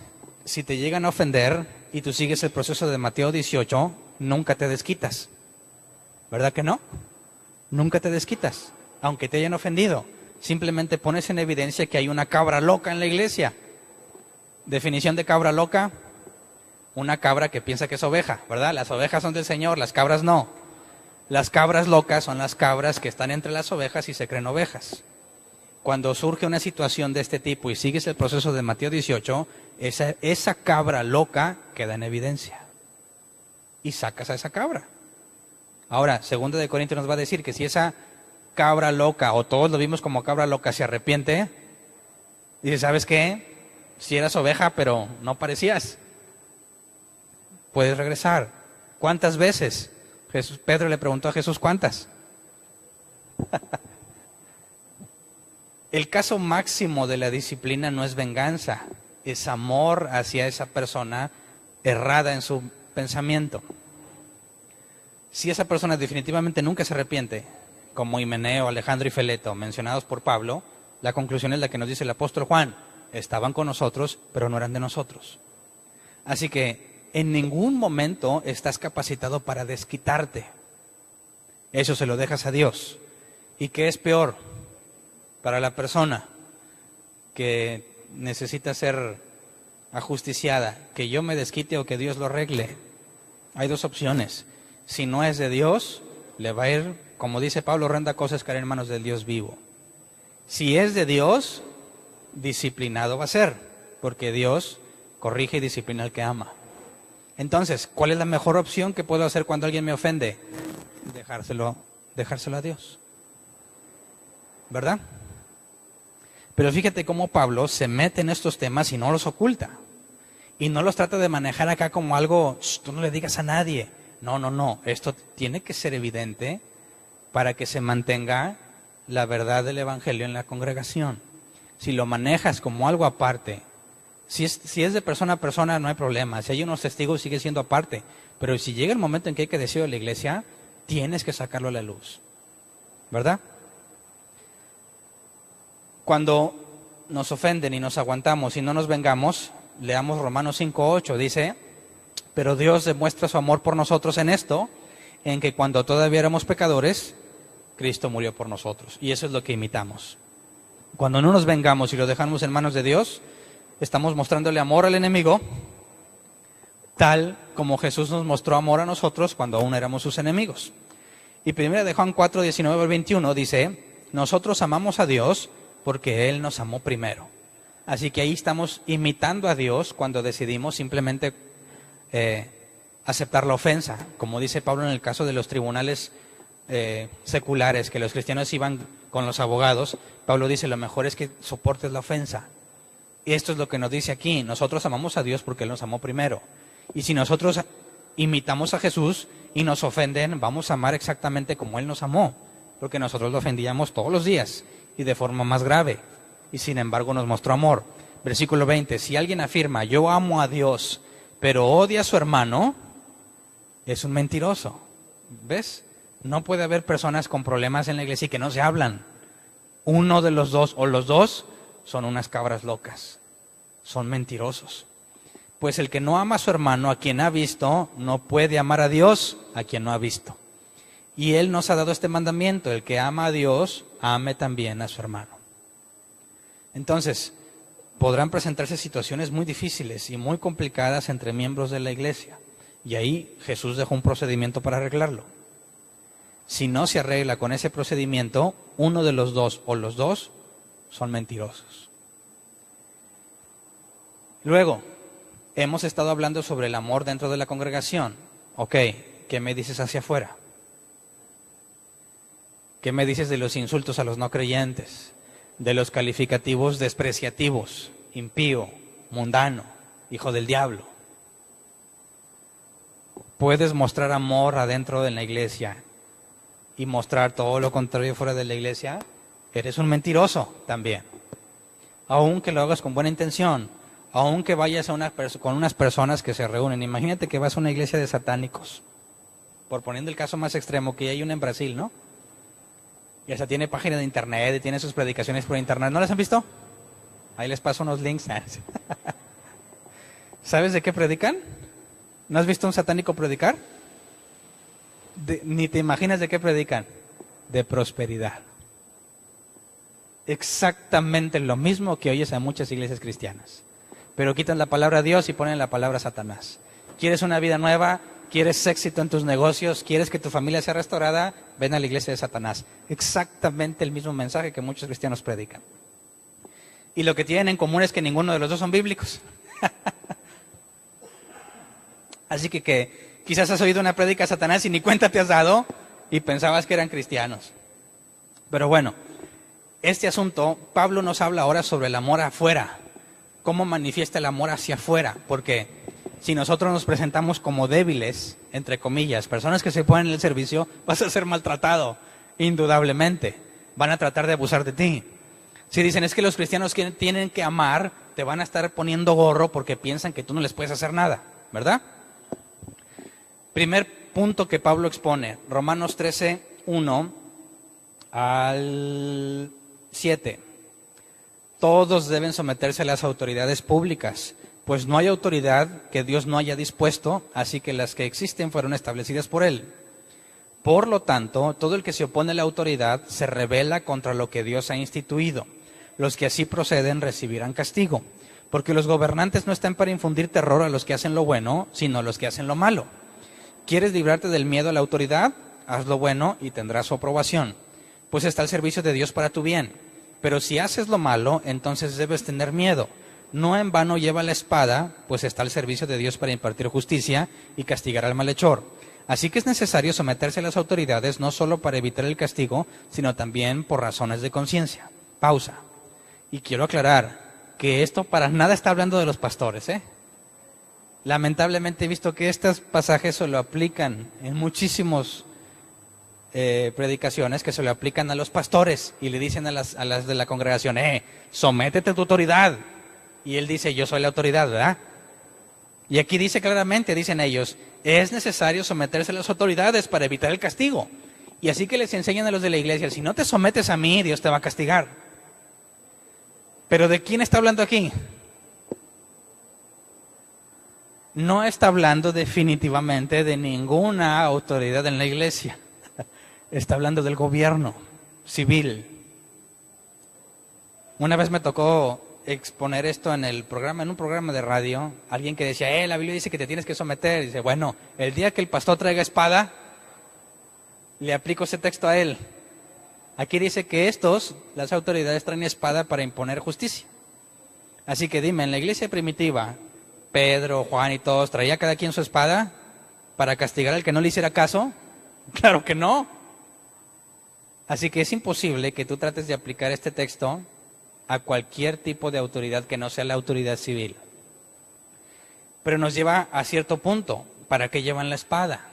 si te llegan a ofender y tú sigues el proceso de Mateo 18, nunca te desquitas. ¿Verdad que no? Nunca te desquitas, aunque te hayan ofendido. Simplemente pones en evidencia que hay una cabra loca en la iglesia. Definición de cabra loca: una cabra que piensa que es oveja, ¿verdad? Las ovejas son del Señor, las cabras no. Las cabras locas son las cabras que están entre las ovejas y se creen ovejas. Cuando surge una situación de este tipo y sigues el proceso de Mateo 18, esa cabra loca queda en evidencia. Y sacas a esa cabra. Ahora, 2 de Corintios nos va a decir que si esa cabra loca, o todos lo vimos como cabra loca, se arrepiente, dice, ¿sabes qué? Si eras oveja, pero no parecías. Puedes regresar. ¿Cuántas veces? Pedro le preguntó a Jesús, ¿cuántas? El caso máximo de la disciplina no es venganza, es amor hacia esa persona errada en su pensamiento. Si esa persona definitivamente nunca se arrepiente, como Himeneo, Alejandro y Feleto, mencionados por Pablo, la conclusión es la que nos dice el apóstol Juan: estaban con nosotros, pero no eran de nosotros. Así que en ningún momento estás capacitado para desquitarte. Eso se lo dejas a Dios. ¿Y qué es peor para la persona que necesita ser ajusticiada? ¿Que yo me desquite o que Dios lo arregle? Hay dos opciones. Si no es de Dios, le va a ir, como dice Pablo, horrenda cosa es caer en manos del Dios vivo. Si es de Dios, disciplinado va a ser, porque Dios corrige y disciplina al que ama. Entonces, ¿cuál es la mejor opción que puedo hacer cuando alguien me ofende? Dejárselo a Dios. ¿Verdad? Pero fíjate cómo Pablo se mete en estos temas y no los oculta. Y no los trata de manejar acá como algo, tú no le digas a nadie. No. Esto tiene que ser evidente para que se mantenga la verdad del Evangelio en la congregación. Si lo manejas como algo aparte, si es de persona a persona no hay problema. Si hay unos testigos sigue siendo aparte. Pero si llega el momento en que hay que decirlo a la iglesia, tienes que sacarlo a la luz. ¿Verdad? Cuando nos ofenden y nos aguantamos y no nos vengamos, leamos Romanos 5:8, dice, pero Dios demuestra su amor por nosotros en esto, en que cuando todavía éramos pecadores, Cristo murió por nosotros. Y eso es lo que imitamos. Cuando no nos vengamos y lo dejamos en manos de Dios, estamos mostrándole amor al enemigo, tal como Jesús nos mostró amor a nosotros cuando aún éramos sus enemigos. Y 1 de Juan 4:19-21 dice, nosotros amamos a Dios porque Él nos amó primero. Así que ahí estamos imitando a Dios cuando decidimos simplemente aceptar la ofensa. Como dice Pablo en el caso de los tribunales seculares, que los cristianos iban con los abogados, Pablo dice, lo mejor es que soportes la ofensa. Y esto es lo que nos dice aquí, nosotros amamos a Dios porque Él nos amó primero. Y si nosotros imitamos a Jesús y nos ofenden, vamos a amar exactamente como Él nos amó, porque nosotros lo ofendíamos todos los días y de forma más grave. Y sin embargo nos mostró amor. Versículo 20, si alguien afirma, yo amo a Dios, pero odia a su hermano, es un mentiroso. ¿Ves? No puede haber personas con problemas en la iglesia y que no se hablan. Uno de los dos o los dos son unas cabras locas. Son mentirosos. Pues el que no ama a su hermano, a quien ha visto, no puede amar a Dios, a quien no ha visto. Y Él nos ha dado este mandamiento, el que ama a Dios, ame también a su hermano. Entonces, podrán presentarse situaciones muy difíciles y muy complicadas entre miembros de la iglesia. Y ahí Jesús dejó un procedimiento para arreglarlo. Si no se arregla con ese procedimiento, uno de los dos o los dos son mentirosos. Luego, hemos estado hablando sobre el amor dentro de la congregación. Ok, ¿qué me dices hacia afuera? ¿Qué me dices de los insultos a los no creyentes? De los calificativos despreciativos, impío, mundano, hijo del diablo. Puedes mostrar amor adentro de la iglesia y mostrar todo lo contrario fuera de la iglesia, eres un mentiroso también. Aunque lo hagas con buena intención, aunque vayas a con unas personas que se reúnen. Imagínate que vas a una iglesia de satánicos, por poniendo el caso más extremo, que hay una en Brasil, ¿no? Y hasta tiene página de internet y tiene sus predicaciones por internet. ¿No las han visto? Ahí les paso unos links. ¿Sabes de qué predican? ¿No has visto un satánico predicar? Ni te imaginas de qué predican. De prosperidad. Exactamente lo mismo que oyes a muchas iglesias cristianas. Pero quitan la palabra Dios y ponen la palabra Satanás. ¿Quieres una vida nueva? ¿Quieres éxito en tus negocios? ¿Quieres que tu familia sea restaurada? Ven a la iglesia de Satanás. Exactamente el mismo mensaje que muchos cristianos predican. Y lo que tienen en común es que ninguno de los dos son bíblicos. Así que quizás has oído una prédica de Satanás y ni cuenta te has dado y pensabas que eran cristianos. Pero bueno, este asunto, Pablo nos habla ahora sobre el amor afuera. ¿Cómo manifiesta el amor hacia afuera? Porque si nosotros nos presentamos como débiles, entre comillas, personas que se ponen en el servicio, vas a ser maltratado, indudablemente. Van a tratar de abusar de ti. Si dicen es que los cristianos tienen que amar, te van a estar poniendo gorro porque piensan que tú no les puedes hacer nada, ¿verdad? Primer punto que Pablo expone, Romanos 13:1 al 7. todos deben someterse a las autoridades públicas, pues no hay autoridad que Dios no haya dispuesto, así que las que existen fueron establecidas por Él. Por lo tanto, todo el que se opone a la autoridad se rebela contra lo que Dios ha instituido. Los que así proceden recibirán castigo, porque los gobernantes no están para infundir terror a los que hacen lo bueno, sino a los que hacen lo malo. ¿Quieres librarte del miedo a la autoridad? Haz lo bueno y tendrás su aprobación, pues está al servicio de Dios para tu bien. Pero si haces lo malo, entonces debes tener miedo. No en vano lleva la espada, pues está al servicio de Dios para impartir justicia y castigar al malhechor. Así que es necesario someterse a las autoridades no solo para evitar el castigo, sino también por razones de conciencia. Pausa. Y quiero aclarar que esto para nada está hablando de los pastores, Lamentablemente he visto que estos pasajes se lo aplican en muchísimos predicaciones, que se lo aplican a los pastores y le dicen a las de la congregación, sométete a tu autoridad. Y él dice, yo soy la autoridad, ¿verdad? Y aquí dice claramente, dicen ellos, es necesario someterse a las autoridades para evitar el castigo. Y así que les enseñan a los de la iglesia, si no te sometes a mí, Dios te va a castigar. Pero ¿de quién está hablando aquí? No está hablando definitivamente de ninguna autoridad en la iglesia. Está hablando del gobierno civil. Una vez me tocó exponer esto en un programa de radio, alguien que decía, la Biblia dice que te tienes que someter. Dice, bueno, el día que el pastor traiga espada, le aplico ese texto a él. Aquí dice que las autoridades traen espada para imponer justicia. Así que dime, en la iglesia primitiva, Pedro, Juan y todos, ¿traía cada quien su espada para castigar al que no le hiciera caso? Claro que no. Así que es imposible que tú trates de aplicar este texto a cualquier tipo de autoridad que no sea la autoridad civil. Pero nos lleva a cierto punto. ¿Para qué llevan la espada?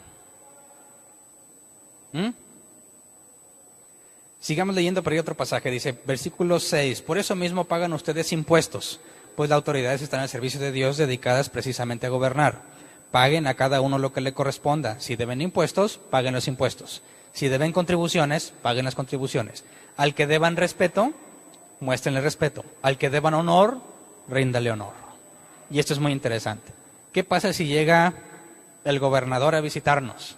Sigamos leyendo por ahí otro pasaje. Dice, versículo 6, por eso mismo pagan ustedes impuestos, pues las autoridades están al servicio de Dios, dedicadas precisamente a gobernar. Paguen a cada uno lo que le corresponda. Si deben impuestos, paguen los impuestos. Si deben contribuciones, paguen las contribuciones. Al que deban respeto, muéstrenle respeto. Al que deban honor, ríndale honor. Y esto es muy interesante. ¿Qué pasa si llega el gobernador a visitarnos?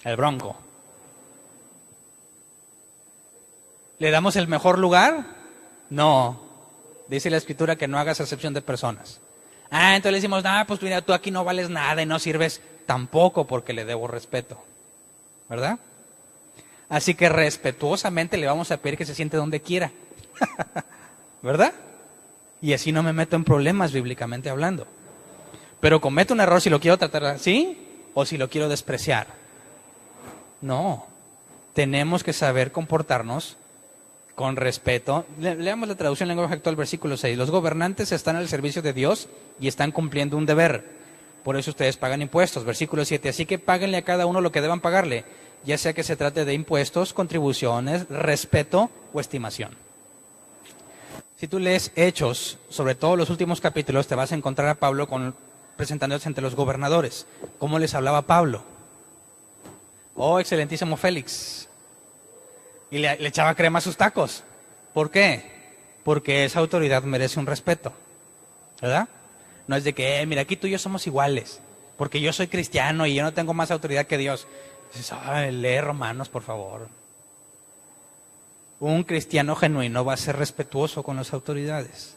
El Bronco. ¿Le damos el mejor lugar? No. Dice la Escritura que no hagas acepción de personas. Entonces le decimos, pues mira, tú aquí no vales nada y no sirves. Tampoco, porque le debo respeto. ¿Verdad? Así que respetuosamente le vamos a pedir que se siente donde quiera. ¿Verdad? Y así no me meto en problemas bíblicamente hablando. Pero cometo un error si lo quiero tratar así o si lo quiero despreciar. No. Tenemos que saber comportarnos con respeto. Leamos la traducción en lenguaje actual, versículo 6. Los gobernantes están al servicio de Dios y están cumpliendo un deber. Por eso ustedes pagan impuestos. Versículo 7. Así que páguenle a cada uno lo que deban pagarle, ya sea que se trate de impuestos, contribuciones, respeto o estimación. Si tú lees Hechos, sobre todo los últimos capítulos, te vas a encontrar a Pablo presentándose ante los gobernadores. ¿Cómo les hablaba Pablo? Oh, excelentísimo Félix. Y le echaba crema a sus tacos. ¿Por qué? Porque esa autoridad merece un respeto. ¿Verdad? No es de que, mira, aquí tú y yo somos iguales. Porque yo soy cristiano y yo no tengo más autoridad que Dios. Dices, lee Romanos, por favor. Un cristiano genuino va a ser respetuoso con las autoridades.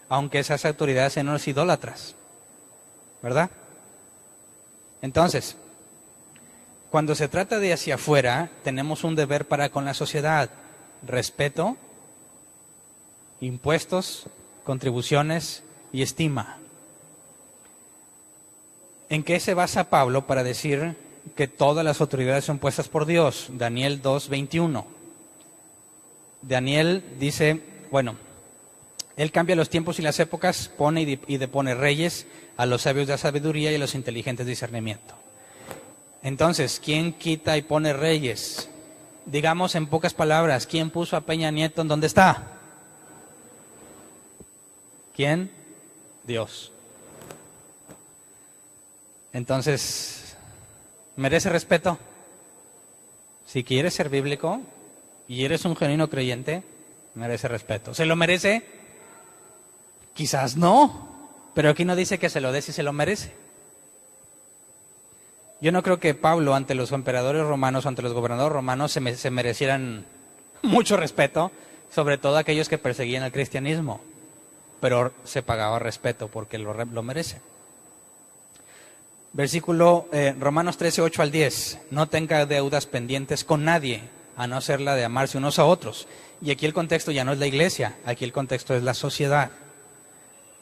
Aunque esas autoridades sean unos idólatras. ¿Verdad? Entonces, cuando se trata de hacia afuera, tenemos un deber para con la sociedad. Respeto, impuestos, contribuciones y estima. ¿En qué se basa Pablo para decir que todas las autoridades son puestas por Dios? Daniel 2:21. Daniel dice, él cambia los tiempos y las épocas, pone y depone reyes, a los sabios de sabiduría y a los inteligentes de discernimiento. Entonces, ¿quién quita y pone reyes? Digamos en pocas palabras, ¿quién puso a Peña Nieto en donde está? ¿Quién? Dios. Entonces, ¿merece respeto? Si quieres ser bíblico y eres un genuino creyente, merece respeto. ¿Se lo merece? Quizás no, pero aquí no dice que se lo dé si se lo merece. Yo no creo que Pablo ante los emperadores romanos, ante los gobernadores romanos se merecieran mucho respeto, sobre todo aquellos que perseguían el cristianismo, pero se pagaba respeto porque lo merece. Versículo Romanos 13, 8 al 10. No tenga deudas pendientes con nadie, a no ser la de amarse unos a otros. Y aquí el contexto ya no es la iglesia, aquí el contexto es la sociedad.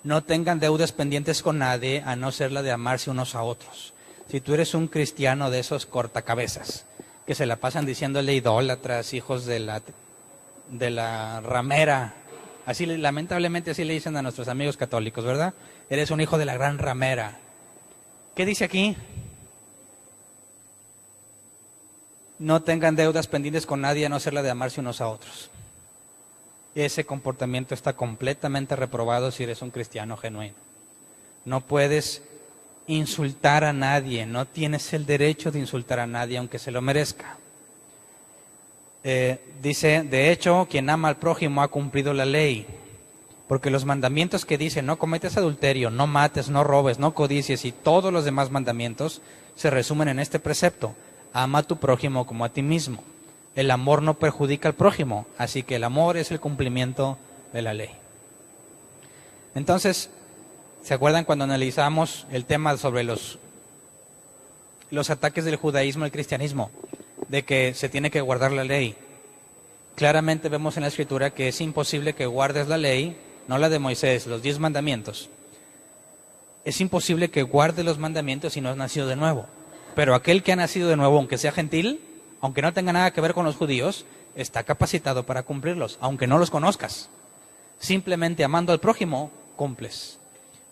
No tengan deudas pendientes con nadie, a no ser la de amarse unos a otros. Si tú eres un cristiano de esos cortacabezas, que se la pasan diciéndole idólatras, hijos de la ramera, así lamentablemente así le dicen a nuestros amigos católicos, ¿verdad? Eres un hijo de la gran ramera. ¿Qué dice aquí? No tengan deudas pendientes con nadie, a no ser la de amarse unos a otros. Ese comportamiento está completamente reprobado si eres un cristiano genuino. No puedes insultar a nadie, no tienes el derecho de insultar a nadie aunque se lo merezca. Dice, de hecho, quien ama al prójimo ha cumplido la ley, porque los mandamientos que dicen no cometas adulterio, no mates, no robes, no codicies y todos los demás mandamientos se resumen en este precepto: ama a tu prójimo como a ti mismo. El amor no perjudica al prójimo, así que el amor es el cumplimiento de la ley. Entonces, ¿se acuerdan cuando analizamos el tema sobre los ataques del judaísmo al cristianismo? De que se tiene que guardar la ley. Claramente vemos en la Escritura que es imposible que guardes la ley, no la de Moisés, los 10 mandamientos. Es imposible que guardes los mandamientos si no has nacido de nuevo. Pero aquel que ha nacido de nuevo, aunque sea gentil, aunque no tenga nada que ver con los judíos, está capacitado para cumplirlos, aunque no los conozcas. Simplemente amando al prójimo, cumples.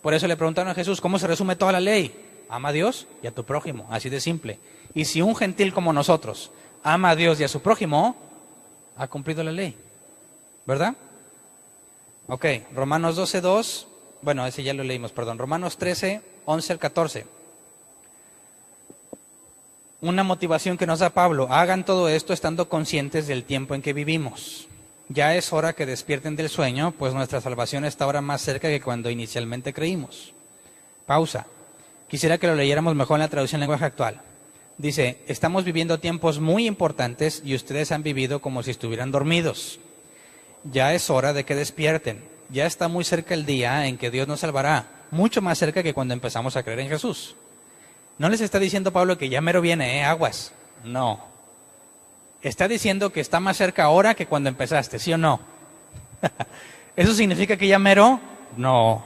Por eso le preguntaron a Jesús, ¿cómo se resume toda la ley? Ama a Dios y a tu prójimo, así de simple. Y si un gentil como nosotros ama a Dios y a su prójimo, ha cumplido la ley, ¿verdad? Ok, Romanos 12:2, bueno, ese ya lo leímos, perdón. Romanos 13, 11 al 14. Una motivación que nos da Pablo: hagan todo esto estando conscientes del tiempo en que vivimos. Ya es hora que despierten del sueño, pues nuestra salvación está ahora más cerca que cuando inicialmente creímos. Pausa. Quisiera que lo leyéramos mejor en la traducción lenguaje actual. Dice, estamos viviendo tiempos muy importantes y ustedes han vivido como si estuvieran dormidos. Ya es hora de que despierten. Ya está muy cerca el día en que Dios nos salvará, mucho más cerca que cuando empezamos a creer en Jesús. No les está diciendo Pablo que ya mero viene, aguas. No. Está diciendo que está más cerca ahora que cuando empezaste, ¿sí o no? ¿Eso significa que ya mero? No.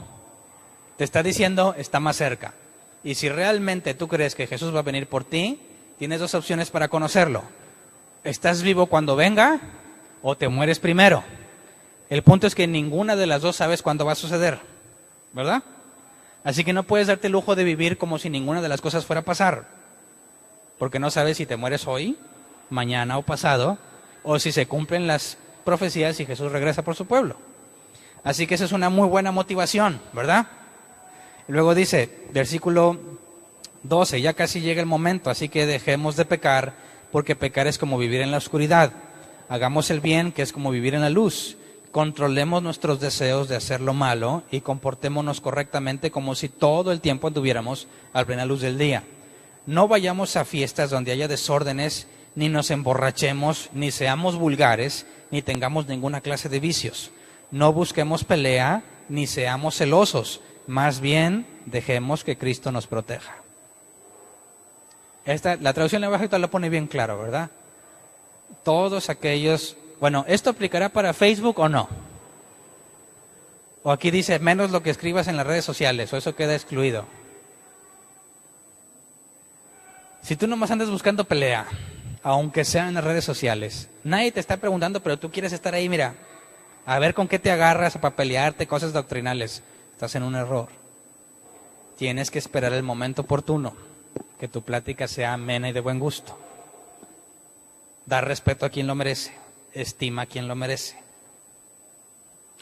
Te está diciendo, está más cerca. Y si realmente tú crees que Jesús va a venir por ti, tienes dos opciones para conocerlo. ¿Estás vivo cuando venga o te mueres primero? El punto es que ninguna de las dos sabes cuándo va a suceder, ¿verdad? Así que no puedes darte el lujo de vivir como si ninguna de las cosas fuera a pasar, porque no sabes si te mueres hoy, mañana o pasado, o si se cumplen las profecías y Jesús regresa por su pueblo. Así que esa es una muy buena motivación, ¿verdad? Luego dice, versículo 12, ya casi llega el momento, así que dejemos de pecar, porque pecar es como vivir en la oscuridad. Hagamos el bien, que es como vivir en la luz. Controlemos nuestros deseos de hacer lo malo y comportémonos correctamente como si todo el tiempo anduviéramos a plena luz del día. No vayamos a fiestas donde haya desórdenes, ni nos emborrachemos, ni seamos vulgares, ni tengamos ninguna clase de vicios. No busquemos pelea, ni seamos celosos. Más bien, dejemos que Cristo nos proteja. La traducción lenguaje actual lo pone bien claro, ¿verdad? Todos aquellos... Bueno, ¿esto aplicará para Facebook o no? O aquí dice, menos lo que escribas en las redes sociales, o eso queda excluido. Si tú nomás andas buscando pelea, aunque sea en las redes sociales, nadie te está preguntando, pero tú quieres estar ahí, mira, a ver con qué te agarras para pelearte, cosas doctrinales. Estás en un error. Tienes que esperar el momento oportuno, que tu plática sea amena y de buen gusto. Dar respeto a quien lo merece, estima a quien lo merece.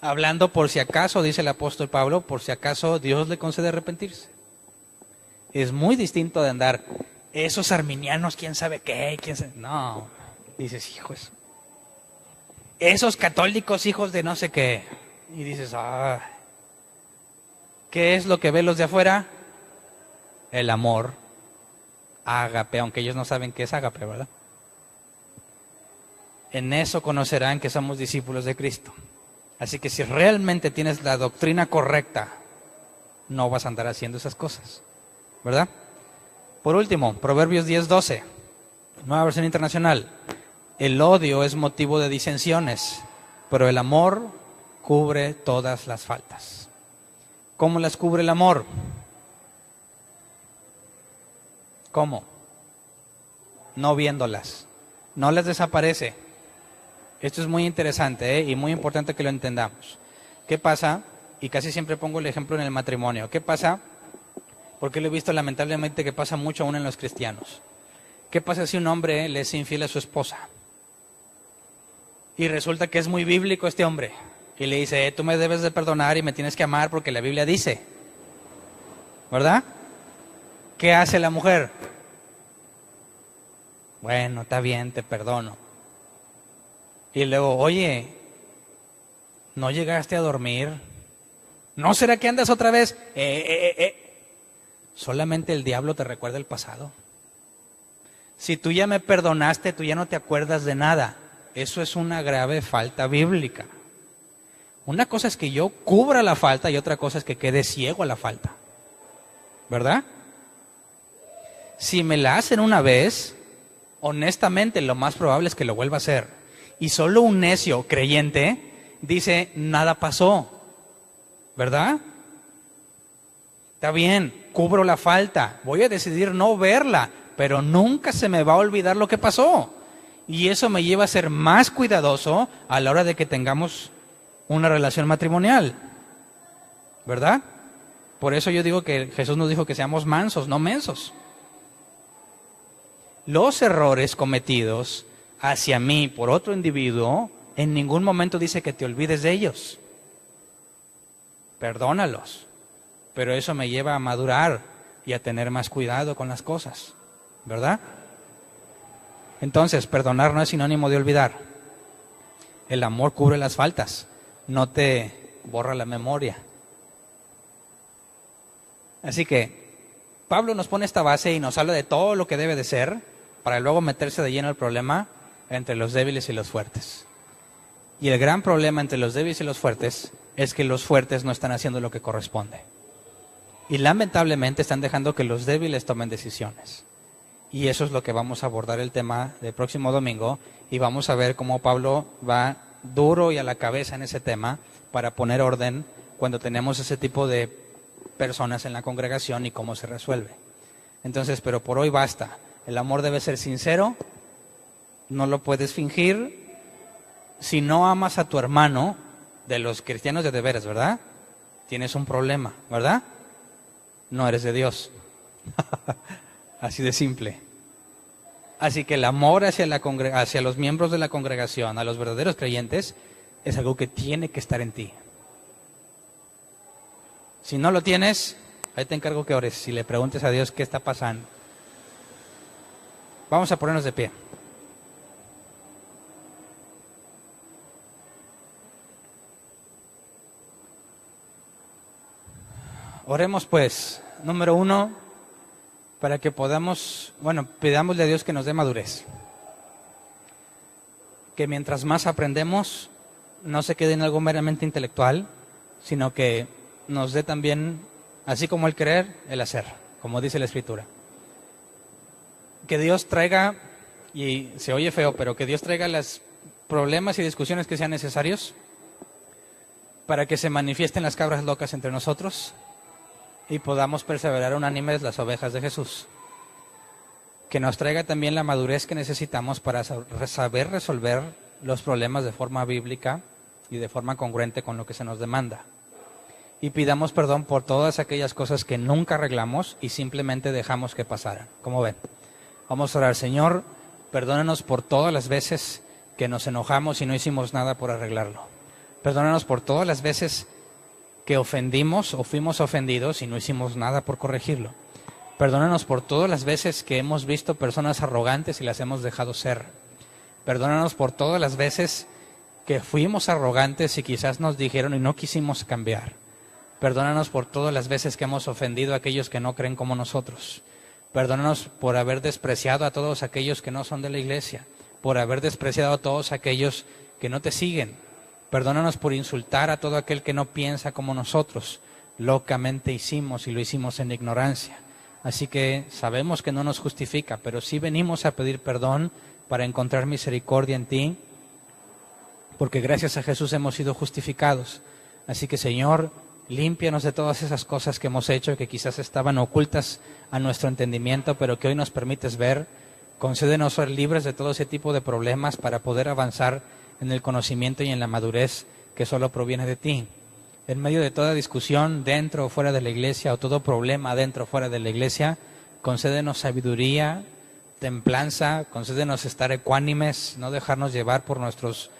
Hablando por si acaso, dice el apóstol Pablo, por si acaso Dios le concede arrepentirse. Es muy distinto de andar, esos arminianos, quién sabe qué, quién sabe... No, dices, hijos. esos católicos hijos de no sé qué. Y dices, ¿qué es lo que ven los de afuera? El amor, ágape, aunque ellos no saben qué es ágape, ¿verdad? En eso conocerán que somos discípulos de Cristo. Así que si realmente tienes la doctrina correcta, no vas a andar haciendo esas cosas, ¿verdad? Por último, Proverbios 10:12, Nueva Versión Internacional. El odio es motivo de disensiones, pero el amor cubre todas las faltas. ¿Cómo las cubre el amor? ¿Cómo? No viéndolas, no las desaparece. Esto es muy interesante, y muy importante que lo entendamos. ¿Qué pasa? Y casi siempre pongo el ejemplo en el matrimonio. ¿Qué pasa? Porque lo he visto lamentablemente que pasa mucho aún en los cristianos. ¿Qué pasa si un hombre le es infiel a su esposa? Y resulta que es muy bíblico este hombre. Y le dice, tú me debes de perdonar y me tienes que amar porque la Biblia dice. ¿Verdad? ¿Qué hace la mujer? Bueno, está bien, te perdono. Y luego, oye, ¿no llegaste a dormir? ¿No será que andas otra vez? Solamente el diablo te recuerda el pasado. Si tú ya me perdonaste, tú ya no te acuerdas de nada. Eso es una grave falta bíblica. Una cosa es que yo cubra la falta y otra cosa es que quede ciego a la falta. ¿Verdad? Si me la hacen una vez, honestamente lo más probable es que lo vuelva a hacer. Y solo un necio creyente dice, nada pasó. ¿Verdad? Está bien, cubro la falta, voy a decidir no verla, pero nunca se me va a olvidar lo que pasó. Y eso me lleva a ser más cuidadoso a la hora de que tengamos una relación matrimonial. ¿Verdad? Por eso yo digo que Jesús nos dijo que seamos mansos, no mensos. Los errores cometidos hacia mí por otro individuo, en ningún momento dice que te olvides de ellos. Perdónalos. Pero eso me lleva a madurar y a tener más cuidado con las cosas. ¿Verdad? Entonces, perdonar no es sinónimo de olvidar. El amor cubre las faltas, no te borra la memoria. Así que Pablo nos pone esta base y nos habla de todo lo que debe de ser para luego meterse de lleno al problema entre los débiles y los fuertes. Y el gran problema entre los débiles y los fuertes es que los fuertes no están haciendo lo que corresponde. Y lamentablemente están dejando que los débiles tomen decisiones. Y eso es lo que vamos a abordar el tema del próximo domingo, y vamos a ver cómo Pablo va duro y a la cabeza en ese tema para poner orden cuando tenemos ese tipo de personas en la congregación y cómo se resuelve. Entonces, pero por hoy basta. El amor debe ser sincero, no lo puedes fingir. Si no amas a tu hermano, de los cristianos de veras, ¿verdad? Tienes un problema, ¿verdad? No eres de Dios. Así de simple. Así que el amor hacia los miembros de la congregación, a los verdaderos creyentes, es algo que tiene que estar en ti. Si no lo tienes, ahí te encargo que ores y le preguntes a Dios qué está pasando. Vamos a ponernos de pie. Oremos pues, número 1, para que podamos, pidámosle a Dios que nos dé madurez. Que mientras más aprendemos, no se quede en algo meramente intelectual, sino que nos dé también, así como el querer, el hacer, como dice la Escritura. Que Dios traiga, y se oye feo, pero que Dios traiga los problemas y discusiones que sean necesarios para que se manifiesten las cabras locas entre nosotros y podamos perseverar unánimes las ovejas de Jesús. Que nos traiga también la madurez que necesitamos para saber resolver los problemas de forma bíblica y de forma congruente con lo que se nos demanda. Y pidamos perdón por todas aquellas cosas que nunca arreglamos y simplemente dejamos que pasaran. ¿Cómo ven? Vamos a orar. Señor, perdónanos por todas las veces que nos enojamos y no hicimos nada por arreglarlo. Perdónanos por todas las veces que ofendimos o fuimos ofendidos y no hicimos nada por corregirlo. Perdónanos por todas las veces que hemos visto personas arrogantes y las hemos dejado ser. Perdónanos por todas las veces que fuimos arrogantes y quizás nos dijeron y no quisimos cambiar. Perdónanos por todas las veces que hemos ofendido a aquellos que no creen como nosotros. Perdónanos por haber despreciado a todos aquellos que no son de la iglesia, por haber despreciado a todos aquellos que no te siguen. Perdónanos por insultar a todo aquel que no piensa como nosotros. Locamente hicimos y lo hicimos en ignorancia. Así que sabemos que no nos justifica, pero sí venimos a pedir perdón para encontrar misericordia en ti, porque gracias a Jesús hemos sido justificados. Así que, Señor, límpianos de todas esas cosas que hemos hecho, que quizás estaban ocultas a nuestro entendimiento, pero que hoy nos permites ver. Concédenos ser libres de todo ese tipo de problemas para poder avanzar en el conocimiento y en la madurez que solo proviene de ti. En medio de toda discusión dentro o fuera de la iglesia, o todo problema dentro o fuera de la iglesia, concédenos sabiduría, templanza, concédenos estar ecuánimes, no dejarnos llevar por nuestros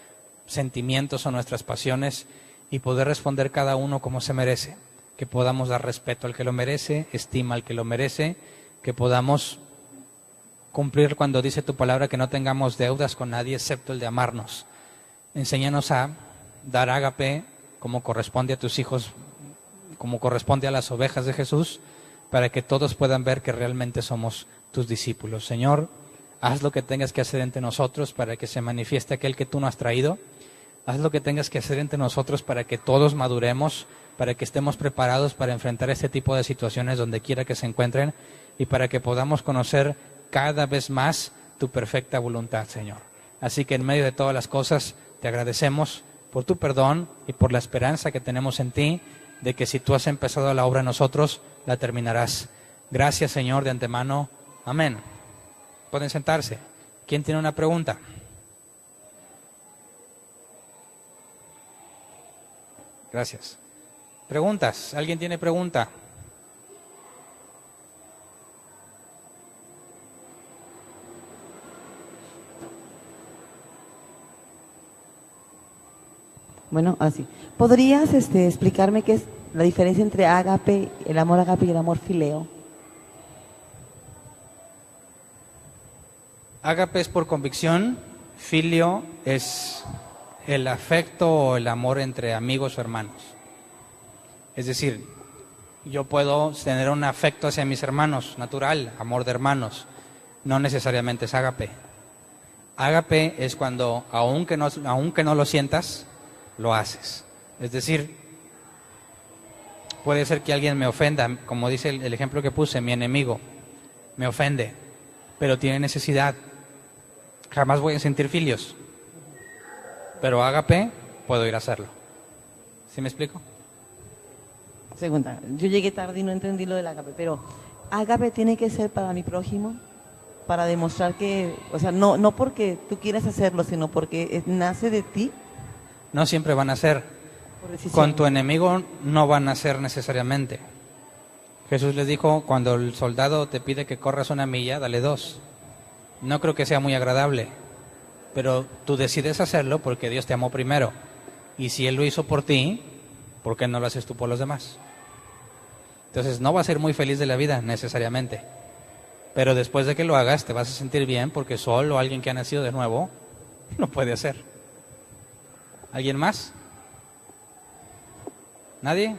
sentimientos o nuestras pasiones, y poder responder cada uno como se merece, que podamos dar respeto al que lo merece, estima al que lo merece, que podamos cumplir cuando dice tu palabra que no tengamos deudas con nadie excepto el de amarnos. Enséñanos a dar ágape como corresponde a tus hijos, como corresponde a las ovejas de Jesús, para que todos puedan ver que realmente somos tus discípulos. Señor, haz lo que tengas que hacer entre nosotros para que se manifieste aquel que tú nos has traído. Haz lo que tengas que hacer entre nosotros para que todos maduremos, para que estemos preparados para enfrentar este tipo de situaciones donde quiera que se encuentren, y para que podamos conocer cada vez más tu perfecta voluntad, Señor. Así que en medio de todas las cosas te agradecemos por tu perdón y por la esperanza que tenemos en ti, de que si tú has empezado la obra en nosotros, la terminarás. Gracias, Señor, de antemano. Amén. Pueden sentarse. ¿Quién tiene una pregunta? Gracias. ¿Preguntas? ¿Alguien tiene pregunta? Bueno, así. ¿Podrías explicarme qué es la diferencia entre ágape, el amor ágape y el amor fileo? Ágape es por convicción, filio es el afecto o el amor entre amigos o hermanos. Es decir, yo puedo tener un afecto hacia mis hermanos, natural, amor de hermanos, no necesariamente es ágape. Ágape es cuando, aunque no lo sientas, lo haces. Es decir, puede ser que alguien me ofenda, como dice el ejemplo que puse, mi enemigo me ofende, pero tiene necesidad. Jamás voy a sentir filios, pero ágape puedo ir a hacerlo. ¿Sí me explico? Segunda, yo llegué tarde y no entendí lo del ágape, pero ágape tiene que ser para mi prójimo, para demostrar que, o sea, no porque tú quieras hacerlo, sino porque nace de ti. No siempre van a ser. Con tu enemigo no van a ser necesariamente. Jesús les dijo, cuando el soldado te pide que corras 1 milla, dale 2. No creo que sea muy agradable, pero tú decides hacerlo porque Dios te amó primero. Y si Él lo hizo por ti, ¿por qué no lo haces tú por los demás? Entonces no vas a ser muy feliz de la vida necesariamente, pero después de que lo hagas te vas a sentir bien, porque solo alguien que ha nacido de nuevo lo puede hacer. ¿Alguien más? ¿Nadie?